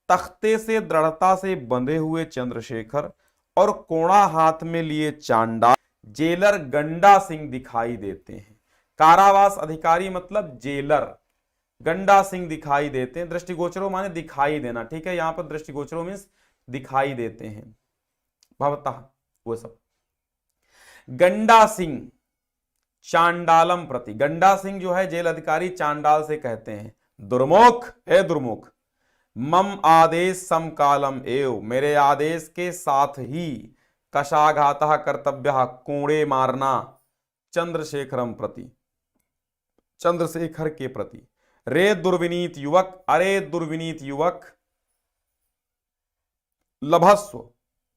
तख्ते से दृढ़ता से बंधे हुए चंद्रशेखर और कोड़ा हाथ में लिए चांडाल जेलर गंडा सिंह दिखाई देते हैं। कारावास अधिकारी मतलब जेलर, गंडा सिंह दिखाई देते हैं। दृष्टिगोचरो माने दिखाई देना, ठीक है, यहां पर दृष्टिगोचरो मीन्स दिखाई देते हैं, भवतः वो सब। गंडा सिंह चांडालम प्रति, गंडा सिंह जो है जेल अधिकारी चांडाल से कहते हैं, दुर्मुख हे दुर्मुख, मम आदेश समकालम एव, मेरे आदेश के साथ ही, कशाघातः कर्तव्यः कोड़े मारना, चंद्रशेखरम प्रति चंद्रशेखर के प्रति। रे दुर्विनीत युवक, अरे दुर्विनीत युवक, लभस्व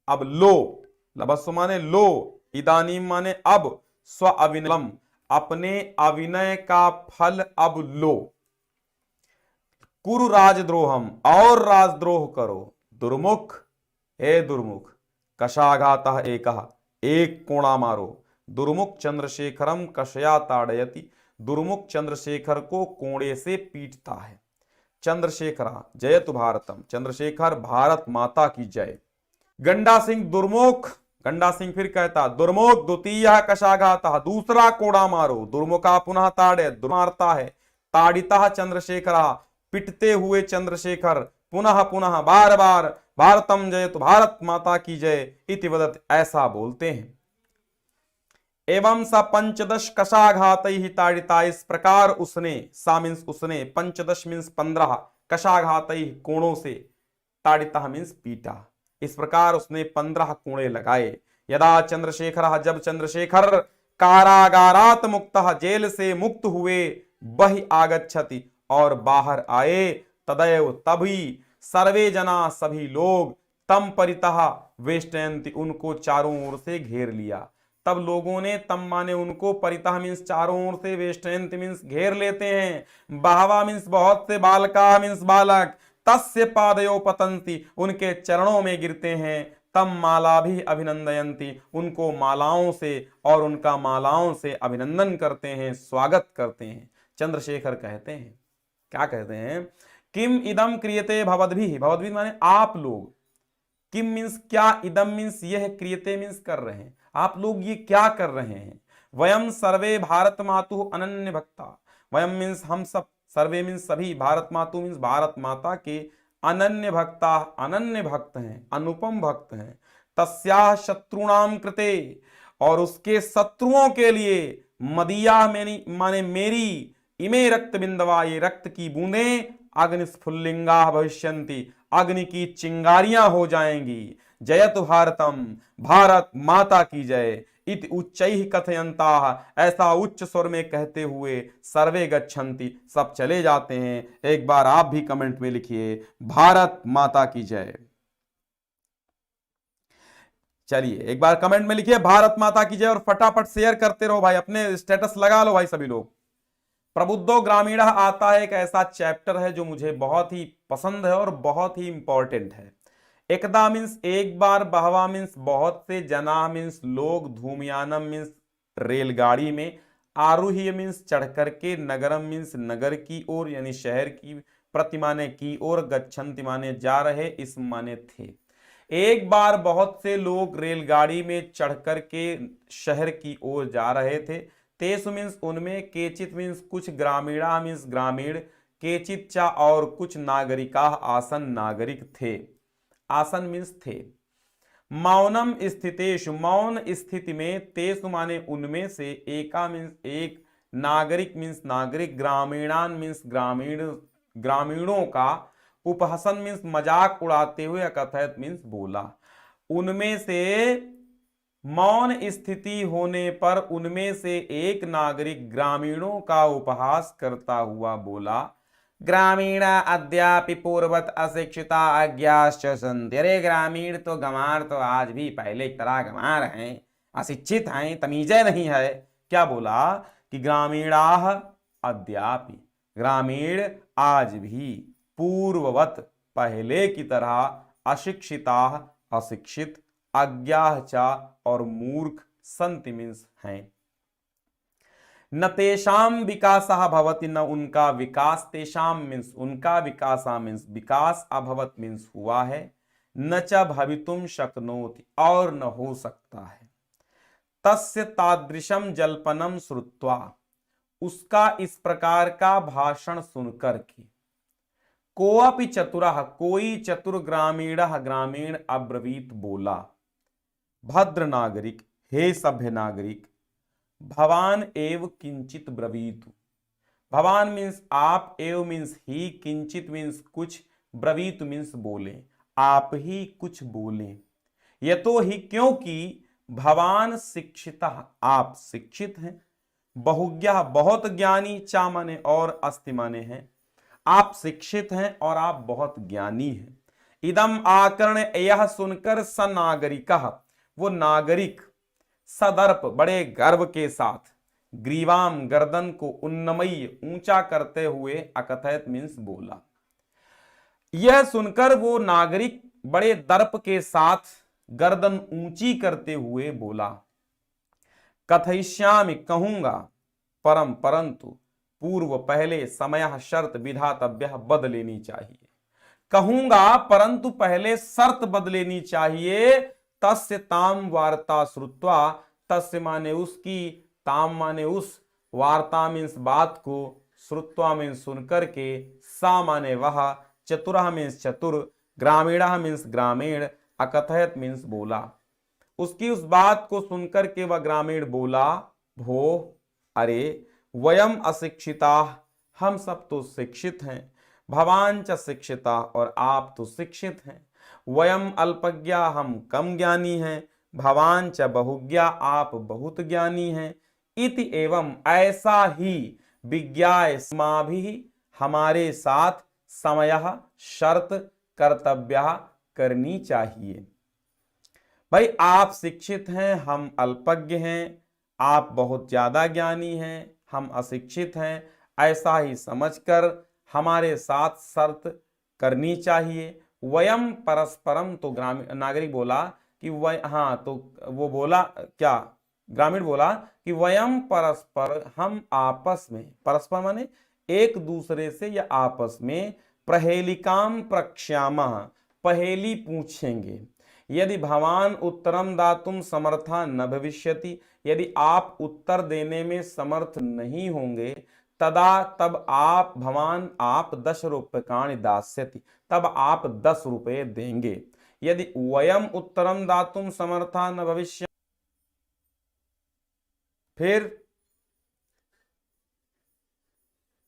अब लो, लभस्व माने लो, इदानीम माने अब, स्व अविनलम अपने अविनय का फल अब लो, कुरु राजद्रोहम और राजद्रोह करो, दुर्मुख हे दुर्मुख, कशाघातः एकः एक कोड़ा मारो, दुर्मुख चंद्रशेखरम कशया ताड़यति, दुर्मुख चंद्रशेखर को कोड़े से पीटता है। चंद्रशेखरा जयतु भारतम, चंद्रशेखर भारत माता की जय। गंडा सिंह दुर्मुख, गंडा सिंह फिर कहता दुर्मुख द्वितीय कशाघातः, दूसरा कोड़ा मारो, दुर्मुखा पुनः ताड़े, मारता है, ताड़िता चंद्रशेखरा पिटते हुए चंद्रशेखर, पुनः पुनः बार बार, भारतम जयतु भारत माता की जय इति वदत, ऐसा बोलते हैं। एवं स 15 कशाघातैः ताड़िता, इस प्रकार उसने, सा मीन्स उसने, 15 मीन्स 15, कशाघातैः कोणों से, ताड़िता मीन्स पीटा, इस प्रकार उसने 15 कोड़े लगाए। यदा चंद्रशेखर, जब चंद्रशेखर कारागारात मुक्तः, जेल से मुक्त हुए, बहि आगच्छति और बाहर आए, तदैव तभी, सर्वे जना सभी लोग, तम परितः वेष्टयन्ति उनको चारों ओर से घेर लिया। तब लोगों ने, तम माने उनको, परितः मीन्स चारों ओर से, वेष्टयन्ति मीन्स घेर लेते हैं, बहवा मीन्स बहुत से, बालका मीन्स बालक, तस्य पादयो पतंती उनके चरणों में गिरते हैं, तम माला भी अभिनंदयंती उनको मालाओं से और उनका मालाओं से अभिनंदन करते हैं, स्वागत करते हैं। चंद्रशेखर कहते हैं, क्या कहते हैं, किम इदम क्रियते भवद्भिः, भवद्भिः माने आप लोग, किम मीन्स क्या, इदम मीन्स यह, क्रियते मीन्स कर रहे हैं, आप लोग ये क्या कर रहे हैं। वयम सर्वे भारत मातु अनन्य भक्ता, वयम मीन्स हम सब, सर्वे मीन्स सभी, भारत मातु मीन्स भारत माता के, अनन्य भक्ता अनन्य भक्त हैं, अनुपम भक्त हैं, तस्याः शत्रुणाम कृते, और उसके शत्रुओं के लिए, मदीया माने मेरी, इमे रक्त बिंदवा, ये रक्त की बूंदें, अग्निस्फुल्लिंगा भविष्यन्ति, अग्नि की चिंगारियां हो जाएंगी। जयतु भारतम, भारत माता की जय। इत उच्चैः कथयन्ताः, ऐसा उच्च स्वर में कहते हुए सर्वे गच्छन्ति, सब चले जाते हैं। एक बार आप भी कमेंट में लिखिए भारत माता की जय। चलिए एक बार कमेंट में लिखिए भारत माता की जय, और फटाफट शेयर करते रहो भाई, अपने स्टेटस लगा लो भाई सभी लोग। प्रबुद्धो ग्रामीण आता है, एक ऐसा चैप्टर है जो मुझे बहुत ही पसंद है और बहुत ही इंपॉर्टेंट है। एकदा मीन्स एक बार, बहवा मीन्स बहुत से, जना मीन्स लोग, धूमयानम मीन्स रेलगाड़ी में, आरूह्य मीन्स चढ़ करके, नगरम मीन्स नगर की ओर यानी शहर की, प्रति माने की ओर, गच्छन्ति माने जा रहे, इस माने थे। एक बार बहुत से लोग रेलगाड़ी में चढ़ करके शहर की ओर जा रहे थे। तेसु मीन्स उनमें, केचित मीन्स कुछ, ग्रामीणा मीन्स ग्रामीण, केचित चा और कुछ, नागरिका आसन नागरिक थे, आसन मीन्स थे। मौनम स्थितेषु, मौन स्थिति में, तेसु माने उनमें से, एका मीन्स एक, नागरिक मीन्स नागरिक, ग्रामीणान मीन्स ग्रामीण, ग्रामीणों का, उपहसन मीन्स मजाक उड़ाते हुए, अकथयत मीन्स बोला। उनमें से, मौन स्थिति होने पर उनमें से एक नागरिक ग्रामीणों का उपहास करता हुआ बोला, ग्रामीणा अद्यापि पूर्वत अशिक्षिता अज्ञाश्च सन्ति। अरे ग्रामीण तो गंवार तो आज भी पहले की तरह गंवार हैं, अशिक्षित हैं, तमीजे नहीं है। क्या बोला कि ग्रामीणा अद्यापि, ग्रामीण आज भी, पूर्ववत पहले की तरह, अशिक्षिता अशिक्षित, अज्ञाः च और मूर्ख, संति मीन्स हैं। न तेषाम विकासः भवति, न उनका विकास, तेषाम मीन्स उनका, विकासा मीन्स विकास, अभवत मीन्स हुआ है, न च भवितुम शक्नोति और न हो सकता है। तस्य तादृशम जल्पनम श्रुत्वा, उसका इस प्रकार का भाषण सुनकर के, कोअपि चतुरः, कोई चतुर, ग्रामीणः ग्रामीण, अब्रवीत बोला, भद्र नागरिक, हे सभ्य नागरिक, भवान एव किंचित ब्रवीतु। भवान मीन्स आप, एव मीन्स ही, किंचित मीन्स कुछ, ब्रवीतु मीन्स बोले, आप ही कुछ बोले। यतो ही क्योंकि, भवान शिक्षितः, आप शिक्षित हैं, बहुज्ञः बहुत ज्ञानी, चा माने और, अस्ति माने हैं, आप शिक्षित हैं और आप बहुत ज्ञानी हैं। इदम आकर्ण, यह सुनकर, स नागरिकः, वो नागरिक, सदर्प बड़े गर्व के साथ, ग्रीवाम गर्दन को, उन्नमय्य ऊंचा करते हुए, अकथयत मीन्स बोला। यह सुनकर वो नागरिक बड़े दर्प के साथ गर्दन ऊंची करते हुए बोला, कथयिष्यामि कहूंगा, परम परंतु, पूर्व पहले, समय शर्त विधातव्य बद लेनी चाहिए। कहूंगा परंतु पहले शर्त बदलेनी चाहिए। तस्य ताम वार्ता श्रुत्वा, तस्य माने उसकी, ताम माने उस, वार्ता मीन्स बात को, श्रुत्वा मीन्स सुनकर के, सा माने वह, चतुरः मीन्स चतुर, ग्रामीणः मीन्स ग्रामीण, अकथयत मीन्स बोला। उसकी उस बात को सुनकर के वह ग्रामीण बोला, भो, अरे, वयम अशिक्षिता, हम सब तो शिक्षित हैं, भवान च शिक्षिता, और आप तो शिक्षित हैं, वयम अल्पज्ञा, हम कम ज्ञानी हैं, भवान च बहुज्ञा, आप बहुत ज्ञानी हैं, इति एवं ऐसा ही, विज्ञाय अस्माभिः, हमारे साथ, समयः शर्त, कर्तव्य करनी चाहिए। भाई आप शिक्षित हैं, हम अल्पज्ञ हैं, आप बहुत ज्यादा ज्ञानी हैं, हम अशिक्षित हैं, ऐसा ही समझकर हमारे साथ शर्त करनी चाहिए। वयम परस्परम, तो ग्रामीण नागरिक बोला कि हाँ, तो वो बोला क्या, ग्रामीण बोला कि वयम परस्पर, हम आपस में, परस्पर माने एक दूसरे से या आपस में, प्रहेलिकाम प्रक्ष्यामः, पहेली पूछेंगे। यदि भवान उत्तरम दातुम समर्था न भविष्यति, यदि आप उत्तर देने में समर्थ नहीं होंगे, तदा तब आप, भवान आप, 10 रूप्यकाणि दास्यति, तब आप 10 रुपए देंगे। यदि वयम उत्तरम दातुम समर्था न भविष्य। फिर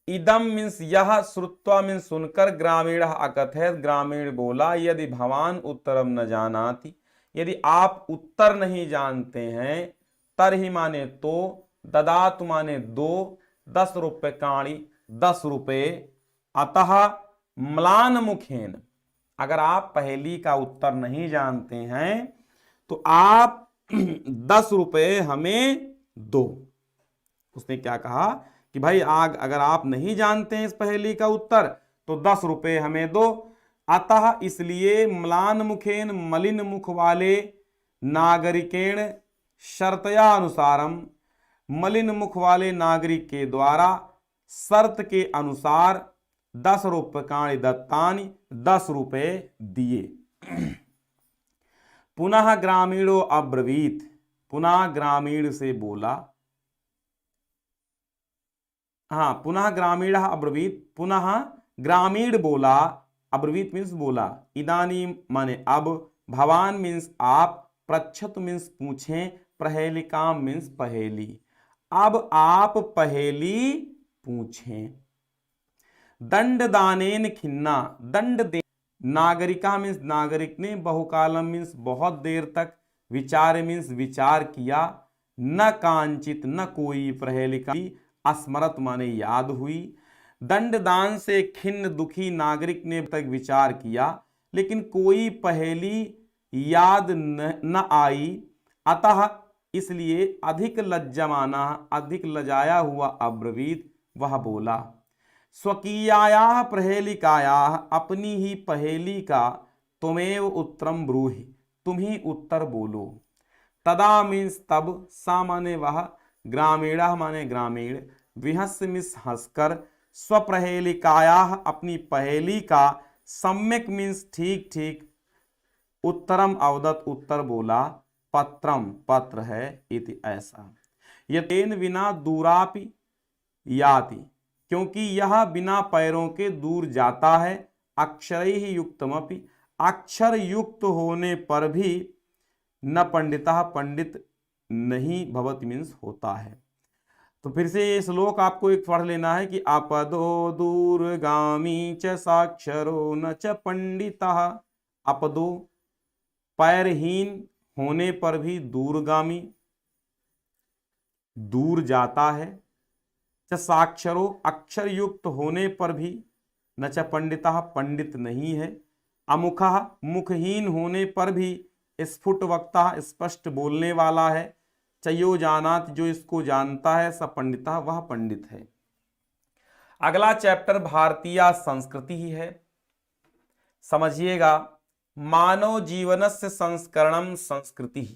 इदम मीन्स यह, श्रुत्वा मीन्स सुनकर, ग्रामीण अकथयत ग्रामीण बोला, यदि भवान उत्तरम न जानाति, यदि आप उत्तर नहीं जानते हैं, तरहि माने तो, ददात माने दो, 10 रुपये काणी 10 रुपये, अतः म्लान मुखेन, अगर आप पहेली का उत्तर नहीं जानते हैं तो आप 10 रुपये हमें दो। उसने क्या कहा कि भाई अगर आप नहीं जानते हैं इस पहेली का उत्तर तो 10 रुपये हमें दो। अतः इसलिए म्लान मुखेन, मलिन मुख वाले, नागरिकेण शर्तया अनुसारम, मलिन मुख वाले नागरिक के द्वारा शर्त के अनुसार 10 रूप्यकाणि दत्तानि, 10 रुपये दिए। पुनः ग्रामीणो अब्रवीत, पुनः ग्रामीण से बोला, हाँ पुनः ग्रामीण अब्रवीत, पुनः ग्रामीण बोला, अब्रवीत मीन्स बोला, इदानी माने अब, भवान मीन्स आप, पृच्छत मीन्स पूछें, प्रहेलिकाम मीन्स पहेली, अब आप पहेली पूछें। दंड दानेन खिन्ना, दंड दे, नागरिका मीन्स नागरिक ने, बहुकालम मीन्स बहुत देर तक, विचार मीन्स विचार किया, न कांचित न कोई, प्रहेलिका अस्मरत माने याद हुई। दंड दान से खिन्न दुखी नागरिक ने तक विचार किया लेकिन कोई पहेली याद न आई, अतः इसलिए अधिक लज्जमाना, अधिक लजाया हुआ अब्रवीत, वह बोला, स्वकीयायाः प्रहेलिकायाः, अपनी ही पहेली का, त्वमेव उत्तरम ब्रूहि, तुम ही उत्तर बोलो। तदा मीन्स तब, सा माने वह, ग्रामीणः माने ग्रामीण, विहस्य मीन्स हंसकर, स्वप्रहेलिकायाः अपनी पहेली का, सम्यक मीन्स ठीक ठीक, उत्तरम अवदत उत्तर बोला, पत्रम पत्र है, इति ऐसा। यतेन विना दूरापि याति, क्योंकि यह बिना पैरों के दूर जाता है, अक्षरैः युक्तमपि, अक्षर युक्त होने पर भी, न पंडितः पंडित नहीं भवति मीन्स होता है। तो फिर से ये श्लोक आपको एक पढ़ लेना है कि अपदो दूरगामी च साक्षरो न च पंडितः, अपदो पैरहीन होने पर भी, दूरगामी दूर जाता है, च साक्षरो अक्षर युक्त होने पर भी, न च पंडितः पंडित नहीं है, अमुखः मुखहीन होने पर भी, स्फुट वक्ता स्पष्ट बोलने वाला है, चयो जानात जो इसको जानता है, स पंडितः वह पंडित है। अगला चैप्टर भारतीय संस्कृति ही है, समझिएगा। मानव जीवनस्य संस्करणम संस्कृति,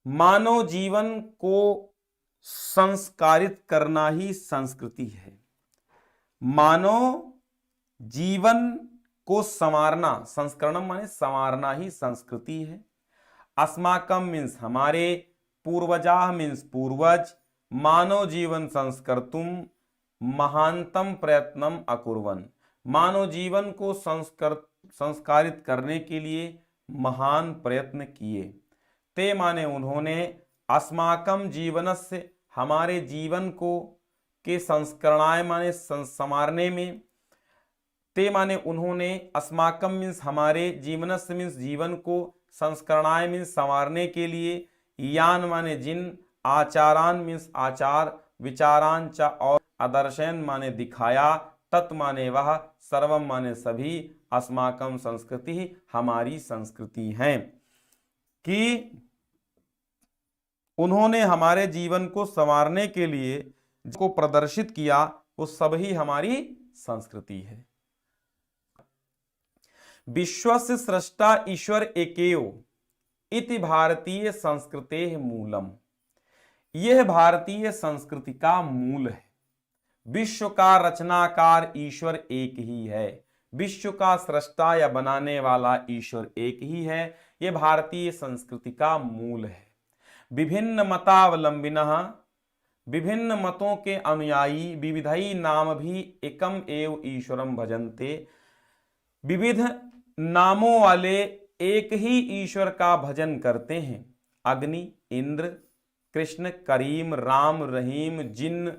मानव जीवन को संस्कारित करना ही संस्कृति है। मानव जीवन को संवारना, संस्करणम माने संवारना ही संस्कृति है। अस्माकम मीन्स हमारे, पूर्वजा मीन्स पूर्वज, मानव जीवन संस्कर्तुम महानतम प्रयत्नम अकुर्वन, मानव जीवन को संस्कारित करने के लिए महान प्रयत्न किए। ते माने उन्होंने, अस्माकम जीवनस्य हमारे जीवन को, के संस्करणाय माने संवारने में, ते माने उन्होंने, अस्माकम मीन्स हमारे, जीवनस्य मीन्स जीवन को, संस्करणाय मीन्स संवारने के लिए, यान माने जिन, आचारान मीन्स आचार, विचारान च और आदर्शन माने दिखाया, तत् माने वह, सर्वम माने सभी, अस्माकम संस्कृति हमारी संस्कृति है। कि उन्होंने हमारे जीवन को संवारने के लिए जिसको प्रदर्शित किया वो सब ही हमारी संस्कृति है। विश्वस्य सृष्टा ईश्वर एकेव इति भारतीय संस्कृतेः मूलम, यह भारतीय संस्कृति का मूल है। विश्व का रचनाकार ईश्वर एक ही है, विश्व का सृष्टा या बनाने वाला ईश्वर एक ही है, यह भारतीय संस्कृति का मूल है। विभिन्न मतावलंबिनः, विभिन्न मतों के अनुयायी, विविधई नाम भी एकम एव ईश्वरम भजन्ते, विविध नामों वाले एक ही ईश्वर का भजन करते हैं। अग्नि, इंद्र, कृष्ण, करीम, राम, रहीम, जिन्न,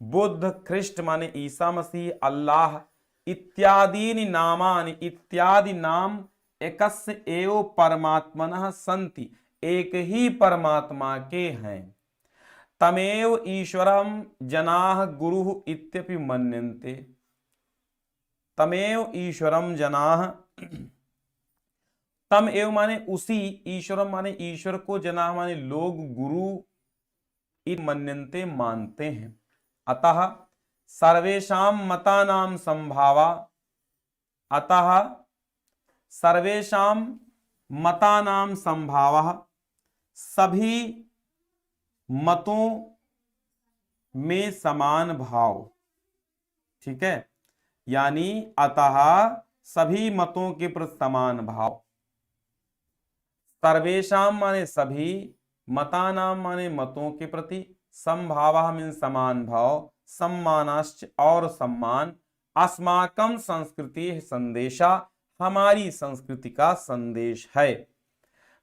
बुद्ध, ख्रिस्ट माने ईसा मसीह, अल्लाह इत्यादि नामानि इत्यादि नाम एकस्य एव परमात्मनः सन्ति, एक ही परमात्मा के हैं। तमेव ईश्वरम जनाः गुरुः इत्यपि मन्यन्ते। तमेव ईश्वरम जनाः, तम एव माने उसी, ईश्वरम माने ईश्वर को, जना माने लोग, गुरु मन्यन्ते मानते हैं। अतः सर्वेषां मतानां संभावा, अतः सर्वेषां मतानां संभावः, सभी मतों में समान भाव। ठीक है, यानी अतः सभी मतों के प्रति समान भाव। सर्वेषां माने सभी, मतानाम माने मतों के प्रति, समभावः मीन समान भाव, सम्मानाश्च और सम्मान, अस्माकं संस्कृति संदेशा हमारी संस्कृति का संदेश है।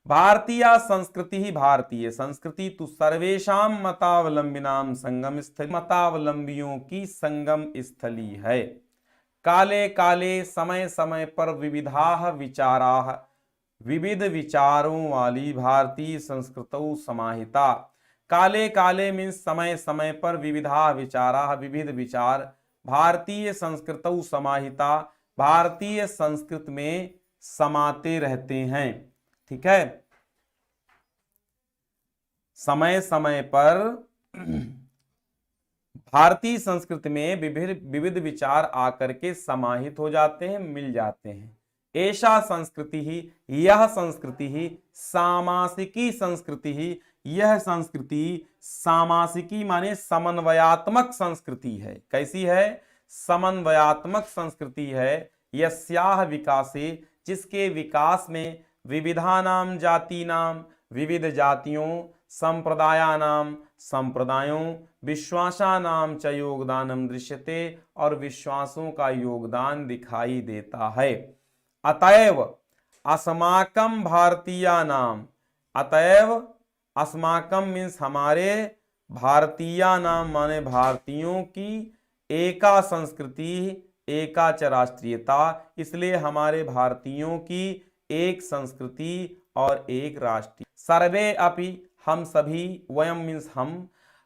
भारतीय संस्कृति ही भारतीय संस्कृति तो सर्वेषां मतावलंबिनां संगम स्थली, मतावलंबियों की संगम स्थली है। काले काले समय समय पर विविधाः विचाराः, विविध विचारों वाली भारतीय संस्कृतौ समाहिता। काले काले मीन्स समय समय पर, विविधा विचाराः विविध विचार, भारतीय संस्कृतौ समाहिता भारतीय संस्कृत में समाते रहते हैं। ठीक है, समय समय पर भारतीय संस्कृति में विविध विचार आकर के समाहित हो जाते हैं, मिल जाते हैं। ऐसा संस्कृति ही, यह संस्कृति ही सामासिकी संस्कृति ही, यह संस्कृति सामासिकी माने समन्वयात्मक संस्कृति है। कैसी है? समन्वयात्मक संस्कृति है। यस्याह विकासे, जिसके विकास में विविधानाम जातीनाम, विविध जातियों, संप्रदायानाम संप्रदायों, विश्वासानाम च योगदानम दृश्यते और विश्वासों का योगदान दिखाई देता है। अतएव अस्माकं भारतीयानाम, अतएव अस्माकं मीन्स हमारे, भारतीयानाम माने भारतीयों की, एका संस्कृति एका च राष्ट्रीयता, इसलिए हमारे भारतीयों की एक संस्कृति और एक राष्ट्रीय। सर्वे अपि, हम सभी, वयम मीन्स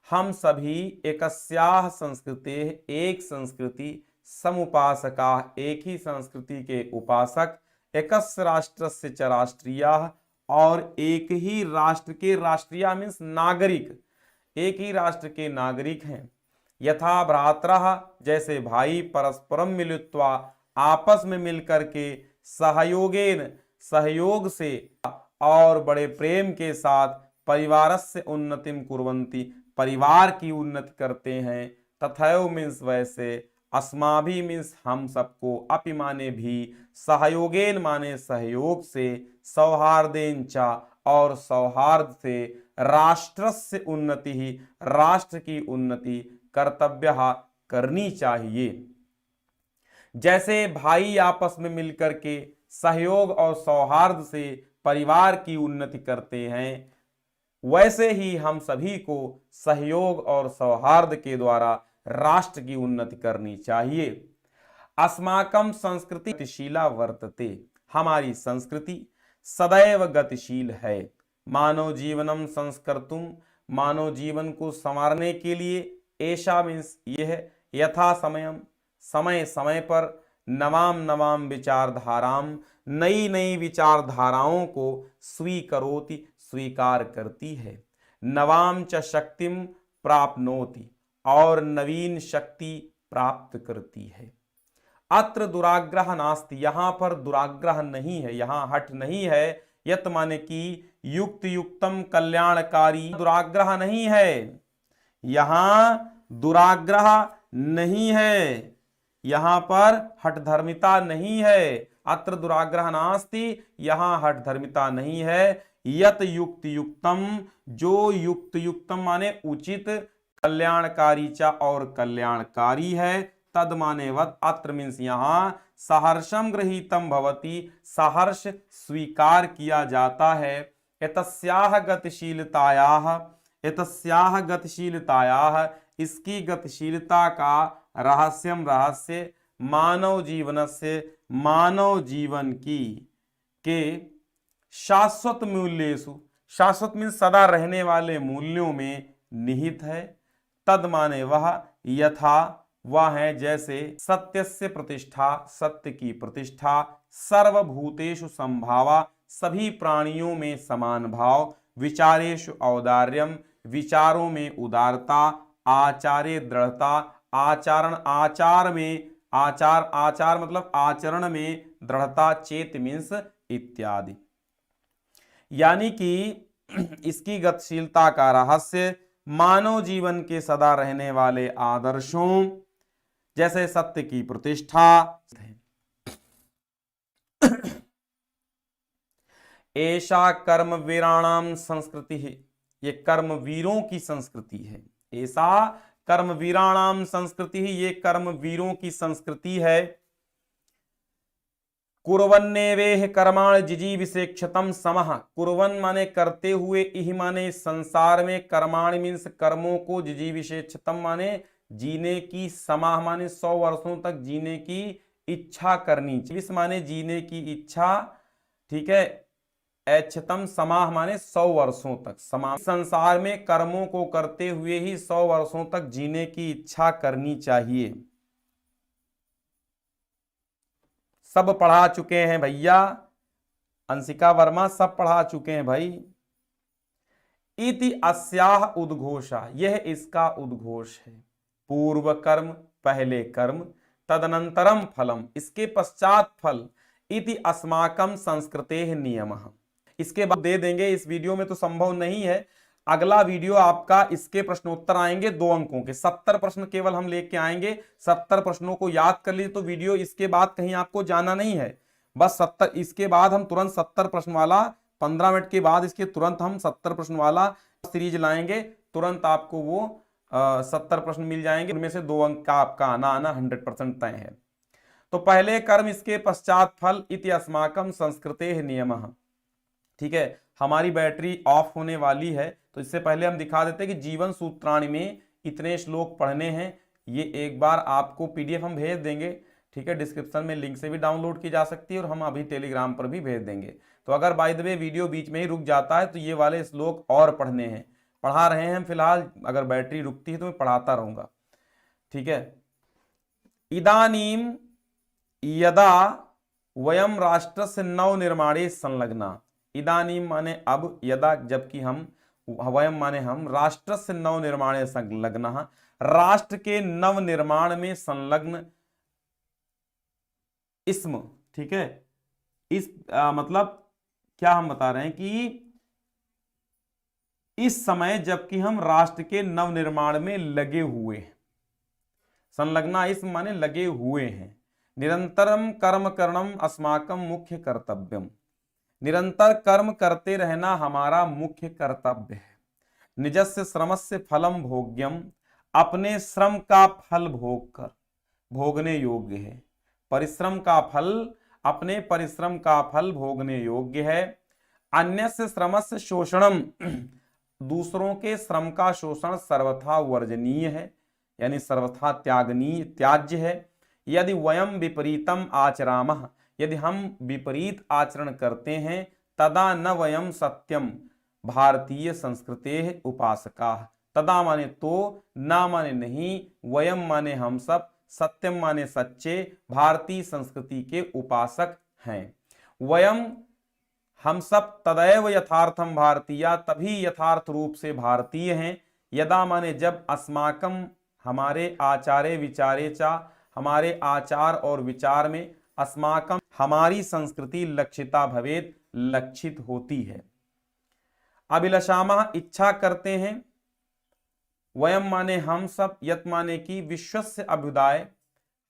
हम सभी, एकस्याः संस्कृते, एक संस्कृति, समुपासका, एक ही संस्कृति के उपासक, एकस्य राष्ट्रस्य च राष्ट्रीयाः, और एक ही राष्ट्र के, राष्ट्रीय मीन्स नागरिक, एक ही राष्ट्र के नागरिक हैं। यथा भ्रातरः, जैसे भाई, परस्परम मिलित्वा, आपस में मिलकर के, सहयोगेन, सहयोग से, और बड़े प्रेम के साथ, परिवारस्य उन्नतिम कुर्वन्ति, परिवार की उन्नति करते हैं। तथैव मीन्स वैसे, अस्माभि मीन्स हम सबको, अपि माने भी, सहयोगेन माने सहयोग से, सौहार्देन च और सौहार्द से, राष्ट्रस्य उन्नति ही, राष्ट्र की उन्नति, कर्तव्य करनी चाहिए। जैसे भाई आपस में मिलकर के सहयोग और सौहार्द से परिवार की उन्नति करते हैं, वैसे ही हम सभी को सहयोग और सौहार्द के द्वारा राष्ट्र की उन्नति करनी चाहिए। अस्माकं संस्कृति गतिशीला वर्तते, हमारी संस्कृति सदैव गतिशील है। मानव जीवनम संस्कर्तुम, मानव जीवन को संवारने के लिए, ऐसा मीन्स यह, यथा समयम, समय समय पर, नवाम नवाम विचारधाराम, नई नई विचारधाराओं को, स्वीकरोति स्वीकार करती है। नवाम च शक्तिम प्राप्नोति, और नवीन शक्ति प्राप्त करती है। अत्र दुराग्रह नास्ति, यहाँ पर दुराग्रह नहीं है, यहाँ हट नहीं है। यत माने कि युक्त युक्तम कल्याणकारी, दुराग्रह नहीं है, यहाँ दुराग्रह नहीं है, यहाँ पर हठ धर्मिता नहीं है। अत्र दुराग्रह नास्ति, यहाँ हठ धर्मिता नहीं है। यत युक्त युक्तम, जो युक्त युक्तम माने उचित, कल्याणकारी चा और कल्याणकारी है, तद माने वत, अत्र मीन्स यहाँ, सहर्षम गृहीतम भवति, सहर्ष स्वीकार किया जाता है, एतस्याह गतिशीलतायाः, एतस्याह गतिशीलतायाः, इसकी गतिशीलता का, रहस्यम रहस्य, मानव जीवन से, मानव जीवन की के शाश्वत मूल्येषु, शाश्वत मीन्स सदा रहने वाले मूल्यों में निहित है, तद माने वह, यथा वह है जैसे, सत्यस्य प्रतिष्ठा, सत्य की प्रतिष्ठा, सर्वभूतेषु संभावा, सभी प्राणियों में समान भाव, विचारेषु औदार्यम, विचारों में उदारता, आचारे दृढ़ता, आचरण, आचार में, आचार, आचार मतलब आचरण में दृढ़ता, चेत मीन्स इत्यादि। यानी कि इसकी गतिशीलता का रहस्य मानव जीवन के सदा रहने वाले आदर्शों, जैसे सत्य की प्रतिष्ठा, ऐसा कर्म वीराणाम संस्कृति है, ये कर्म वीरों की संस्कृति है, ऐसा कर्म वीराणाम संस्कृति ही, ये कर्म वीरों की संस्कृति है। कुर्वन्नेवेह कर्माण जिजीविषेक्षतम समः, कुर्वन माने करते हुए, इह माने संसार में, कर्माण मीन्स कर्मों को, जिजीविषेक्षतम माने जीने की, समाह माने 100 वर्षों तक जीने की इच्छा करनी चाहिए, माने जीने की इच्छा, ठीक है, ऐच्छतम समाह माने 100 वर्षों तक, समाह संसार में कर्मों को करते हुए ही 100 वर्षों तक जीने की इच्छा करनी चाहिए। सब पढ़ा चुके हैं भैया, अंशिका वर्मा सब पढ़ा चुके हैं भाई। इति अस्याह उद्घोषा, यह इसका उद्घोष है, पूर्व कर्म पहले कर्म, तदनंतरम फलम इसके पश्चात फल, इति अस्माकम संस्कृतेः नियमः। इसके बाद दे देंगे, इस वीडियो में तो संभव नहीं है, अगला वीडियो आपका इसके प्रश्नोत्तर आएंगे 2 अंकों के, 70 प्रश्न केवल हम लेके आएंगे, 70 प्रश्नों को याद कर लीजिए, तो वीडियो इसके बाद कहीं आपको जाना नहीं है, बस 70, इसके बाद हम तुरंत 70 प्रश्न वाला, 15 मिनट के बाद इसके तुरंत हम 70 प्रश्न वाला सीरीज लाएंगे, तुरंत आपको वो 70 प्रश्न मिल जाएंगे, उनमें से 2 अंक का आपका आना 100% तय है। तो पहले कर्म इसके पश्चात फल, इति अस्माकम संस्कृतेः नियमः। ठीक है, हमारी बैटरी ऑफ होने वाली है, तो इससे पहले हम दिखा देते हैं कि जीवन सूत्राणी में इतने श्लोक पढ़ने हैं, ये एक बार आपको पीडीएफ हम भेज देंगे, ठीक है, डिस्क्रिप्शन में लिंक से भी डाउनलोड की जा सकती है, और हम अभी टेलीग्राम पर भी भेज देंगे। तो अगर बाय द वे वीडियो बीच में ही रुक जाता है तो ये वाले श्लोक और पढ़ने हैं, पढ़ा रहे हैं फिलहाल, अगर बैटरी रुकती है तो मैं पढ़ाता रहूंगा। ठीक है, इदानीम यदा वयम राष्ट्रस्य नवनिर्माणे संलग्ना, इदानीम माने अब, यदा जबकि हम, वयम माने हम, राष्ट्रस्य नवनिर्माणे संलग्नः राष्ट्र के नवनिर्माण में संलग्न, इसम, ठीक है, इस मतलब क्या हम बता रहे हैं कि इस समय जबकि हम राष्ट्र के नवनिर्माण में लगे हुए हैं, संलग्ना इसम माने लगे हुए हैं, निरंतरम कर्म करणम अस्माकम मुख्य कर्तव्यम, निरंतर कर्म करते रहना हमारा मुख्य कर्तव्य है, निजस्य श्रमस्य फलम भोग्यम, अपने श्रम का फल भोग कर, भोगने योग्य है, परिश्रम का फल, अपने परिश्रम का फल भोगने योग्य है, अन्यस्य श्रमस्य शोषणम, दूसरों के श्रम का शोषण सर्वथा वर्जनीय है, यानी सर्वथा त्यागनीय, त्याज्य है, यदि वयम विपरीतम आचरामः, यदि हम विपरीत आचरण करते हैं, तदा न वयम सत्यम भारतीय संस्कृतेः उपासकाः, तदा माने तो, ना माने नहीं, वयम माने हम सब, सत्यम माने सच्चे, भारतीय संस्कृति के उपासक हैं। वयम हम सब, तदैव यथार्थम भारतीय, तभी यथार्थ रूप से भारतीय हैं, यदा माने जब, अस्माकम हमारे आचारे विचारे चा, हमारे आचार और विचार में, अस्माकम हमारी संस्कृति लक्षिता भवेत, लक्षित होती है, अभिलषामः इच्छा करते हैं, वयम माने हम सब, यत माने की, विश्वस्य अभ्युदय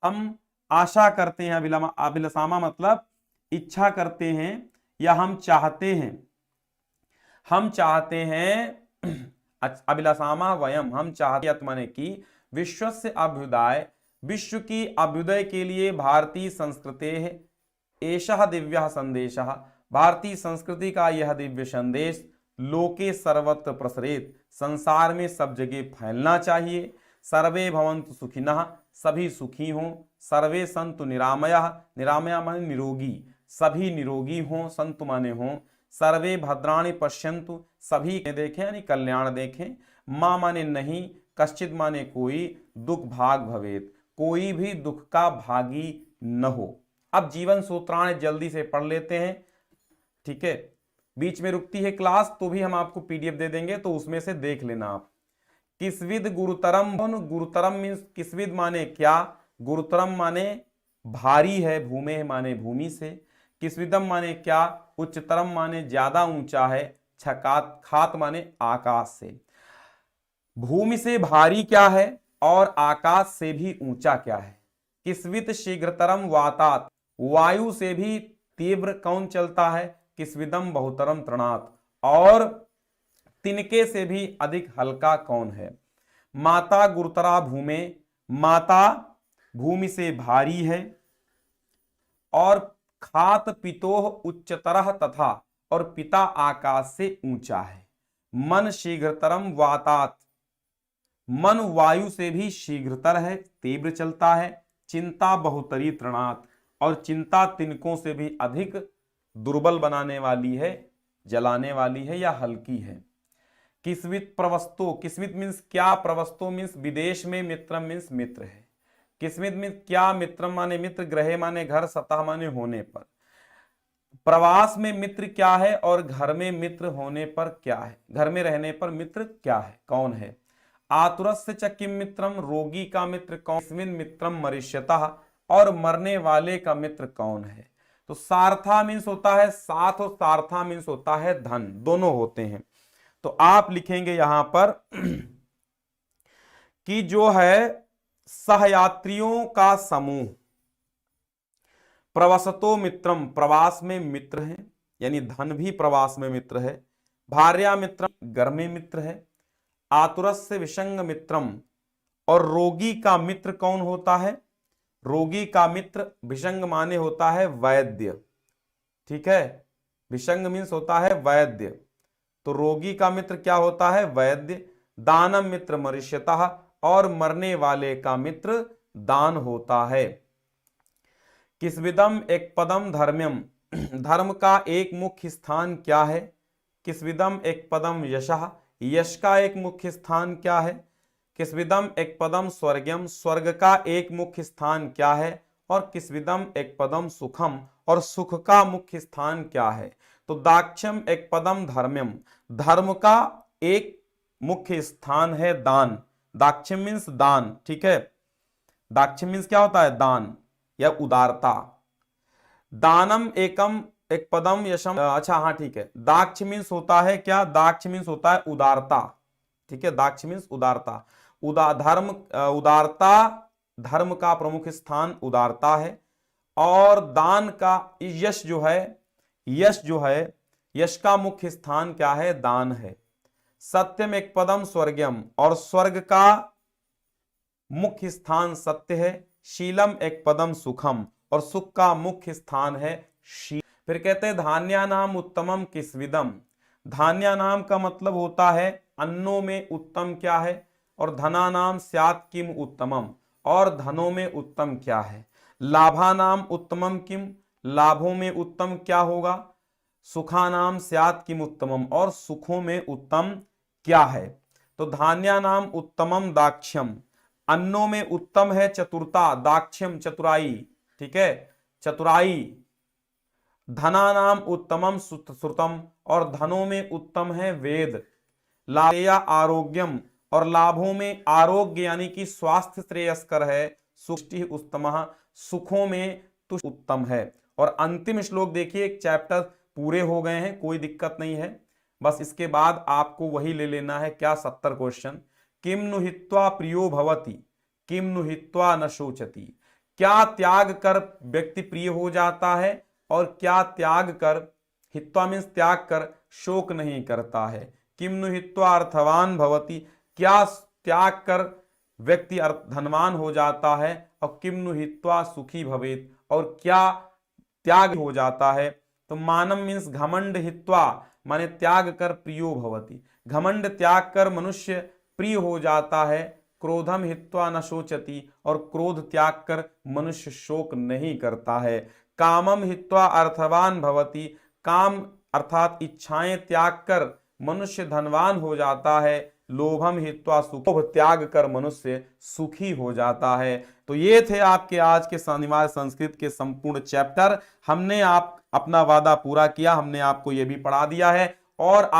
हम आशा करते हैं, अभिलषामा मतलब इच्छा करते हैं या हम चाहते हैं, हम चाहते हैं, अभिलषामा वयम हम चाहते, यत माने की, विश्वस्य अभ्युदय विश्व की अभ्युदय के लिए भारतीय संस्कृतेः एषः दिव्यः संदेशः, भारतीय संस्कृति का यह दिव्य संदेश लोके सर्वत्र प्रसरेत, संसार में सब जगह फैलना चाहिए। सर्वे भवन्तु सुखिनः, सभी सुखी हों। सर्वे सन्तु निरामयः, निरामया माने निरोगी, सभी निरोगी हों, संतु माने हों। सर्वे भद्राणि पश्यन्तु, सभी देखें यानी कल्याण देखें। मां माने नहीं, कश्चित माने कोई, दुख भाग भवेत, कोई भी दुख का भागी न हो। अब जीवन सूत्राएं जल्दी से पढ़ लेते हैं, ठीक है। बीच में रुकती है क्लास तो भी हम आपको पीडीएफ दे देंगे, तो उसमें से देख लेना आप। किसविद गुरुतरम, गुरुतरम मीन्स किसविद माने क्या, गुरुतरम माने भारी है, भूमे माने भूमि से, किसविदम माने क्या, उच्चतरम माने ज्यादा ऊंचा है, छकात खात माने आकाश से। भूमि से भारी क्या है और आकाश से भी ऊंचा क्या है। किसवित शीघ्रतरम वातात, वायु से भी तीव्र कौन चलता है, किसविदम बहुतरम तृणात, और तिनके से भी अधिक हल्का कौन है। माता गुरुतरा भूमे, माता भूमि से भारी है, और खात पितोह उच्चतरह तथा, और पिता आकाश से ऊंचा है। मन शीघ्रतरम वातात, मन वायु से भी शीघ्रतर है, तीव्र चलता है। चिंता बहुतरी तृणात, और चिंता तिनकों से भी अधिक दुर्बल बनाने वाली है, जलाने वाली है या हल्की है। किसवित प्रवस्तो, किसवित मीन्स क्या, प्रवस्तो मीन्स विदेश में, मित्रम मीन्स मित्र है। किसवित मीन्स क्या, मित्रम माने मित्र, ग्रहे माने घर, सतह माने होने पर। प्रवास में मित्र क्या है और घर में मित्र होने पर क्या है, घर में रहने पर मित्र क्या है, कौन है। आतुरस्य च किम मित्रम, रोगी का मित्र कौन, किस्मिन मित्रम मरिष्यतः, और मरने वाले का मित्र कौन है। तो सार्था मीन्स होता है साथ, और सार्था मीन्स होता है धन, दोनों होते हैं। तो आप लिखेंगे यहां पर कि जो है सहयात्रियों का समूह, प्रवसतो मित्रम, प्रवास में मित्र है, यानी धन भी प्रवास में मित्र है। भार्या मित्रम, घर में मित्र है। आतुरस्य विसंग मित्रम, और रोगी का मित्र कौन होता है, रोगी का मित्र विसंग माने होता है वैद्य, ठीक है। विसंग मीन्स होता है वैद्य, तो रोगी का मित्र क्या होता है, वैद्य। दानम मित्र मरिष्यतः, और मरने वाले का मित्र दान होता है। किसविदम एक पदम धर्म्यम, धर्म का एक मुख्य स्थान क्या है। किसविदम एक पदम यशः, यश का एक मुख्य स्थान क्या है। किसविदम एक पदम स्वर्गम, स्वर्ग का एक मुख्य स्थान क्या है। और किसविदम एक पदम सुखम, और सुख का मुख्य स्थान क्या है। तो दाक्षम एक पदम धर्म्यम, धर्म का एक मुख्य स्थान है दान। दाक्षम मीन्स दान, ठीक है। दाक्षम मीन्स क्या होता है, दान या उदारता। दानम एकम एक पदम यशम, अच्छा हाँ ठीक है। दाक्ष मीन्स होता है क्या, दाक्ष मीन्स होता है उदारता, ठीक है। दाक्ष मीन्स उदारता, उदारता, धर्म का प्रमुख स्थान उदारता है। और दान का यश जो है, यश का मुख्य स्थान क्या है, दान है। सत्यम एक पदम स्वर्गम, और स्वर्ग का मुख्य स्थान सत्य है। शीलम एक पदम सुखम, और सुख का मुख्य स्थान है शील। फिर कहते हैं धान्यानाम उत्तमम किसविदम, धान्यानाम का मतलब होता है अन्नों में उत्तम क्या है। और धनानाम स्यात् किम उत्तमम, और धनों में उत्तम क्या है। लाभानाम उत्तमम किम, लाभों में उत्तम क्या होगा। सुखानाम स्यात् किम उत्तमम, और सुखों में उत्तम क्या है। तो धान्यानाम उत्तमम दाक्ष्यम, अन्नों में उत्तम है चतुरता, दाक्ष्यम चतुराई, ठीक है, चतुराई। धनानाम उत्तमम श्रुतम, और धनों में उत्तम है वेद। लाभेया आरोग्यम, और लाभों में आरोग्य यानी कि स्वास्थ्य श्रेयस्कर है। सुष्टि उत्तमः, सुखों में तुष्ट उत्तम है। और अंतिम श्लोक देखिए, एक चैप्टर पूरे हो गए हैं, कोई दिक्कत नहीं है। बस इसके बाद आपको वही ले लेना है क्या, 70 क्वेश्चन। किम नु हित्वा प्रियो भवति, किम नु हित्वा न शोचति, क्या त्याग कर व्यक्ति प्रिय हो जाता है, और क्या त्याग कर, हित्वा मीन्स त्याग कर, शोक नहीं करता है। किम नु हित्वा अर्थवान भवति, क्या त्याग कर व्यक्ति धनवान हो जाता है, और किम्नु हित्वा सुखी भवेत, और क्या त्याग हो जाता है। तो मानम मीन्स घमंड हित्वा माने त्याग कर प्रियो भवति, घमंड त्याग कर मनुष्य प्रिय हो जाता है। क्रोधम हित्वा न शोचति, और क्रोध त्याग कर मनुष्य शोक नहीं करता है। कामम हित्वा अर्थवान भवति, काम अर्थात इच्छाएं त्याग कर मनुष्य धनवान हो जाता है। लोभम हित्वा सुख, लोभ त्याग कर मनुष्य सुखी हो जाता है। तो ये थे आपके आज के शनिवार संस्कृत के संपूर्ण चैप्टर। हमने आप अपना वादा पूरा किया, हमने आपको ये भी पढ़ा दिया है, और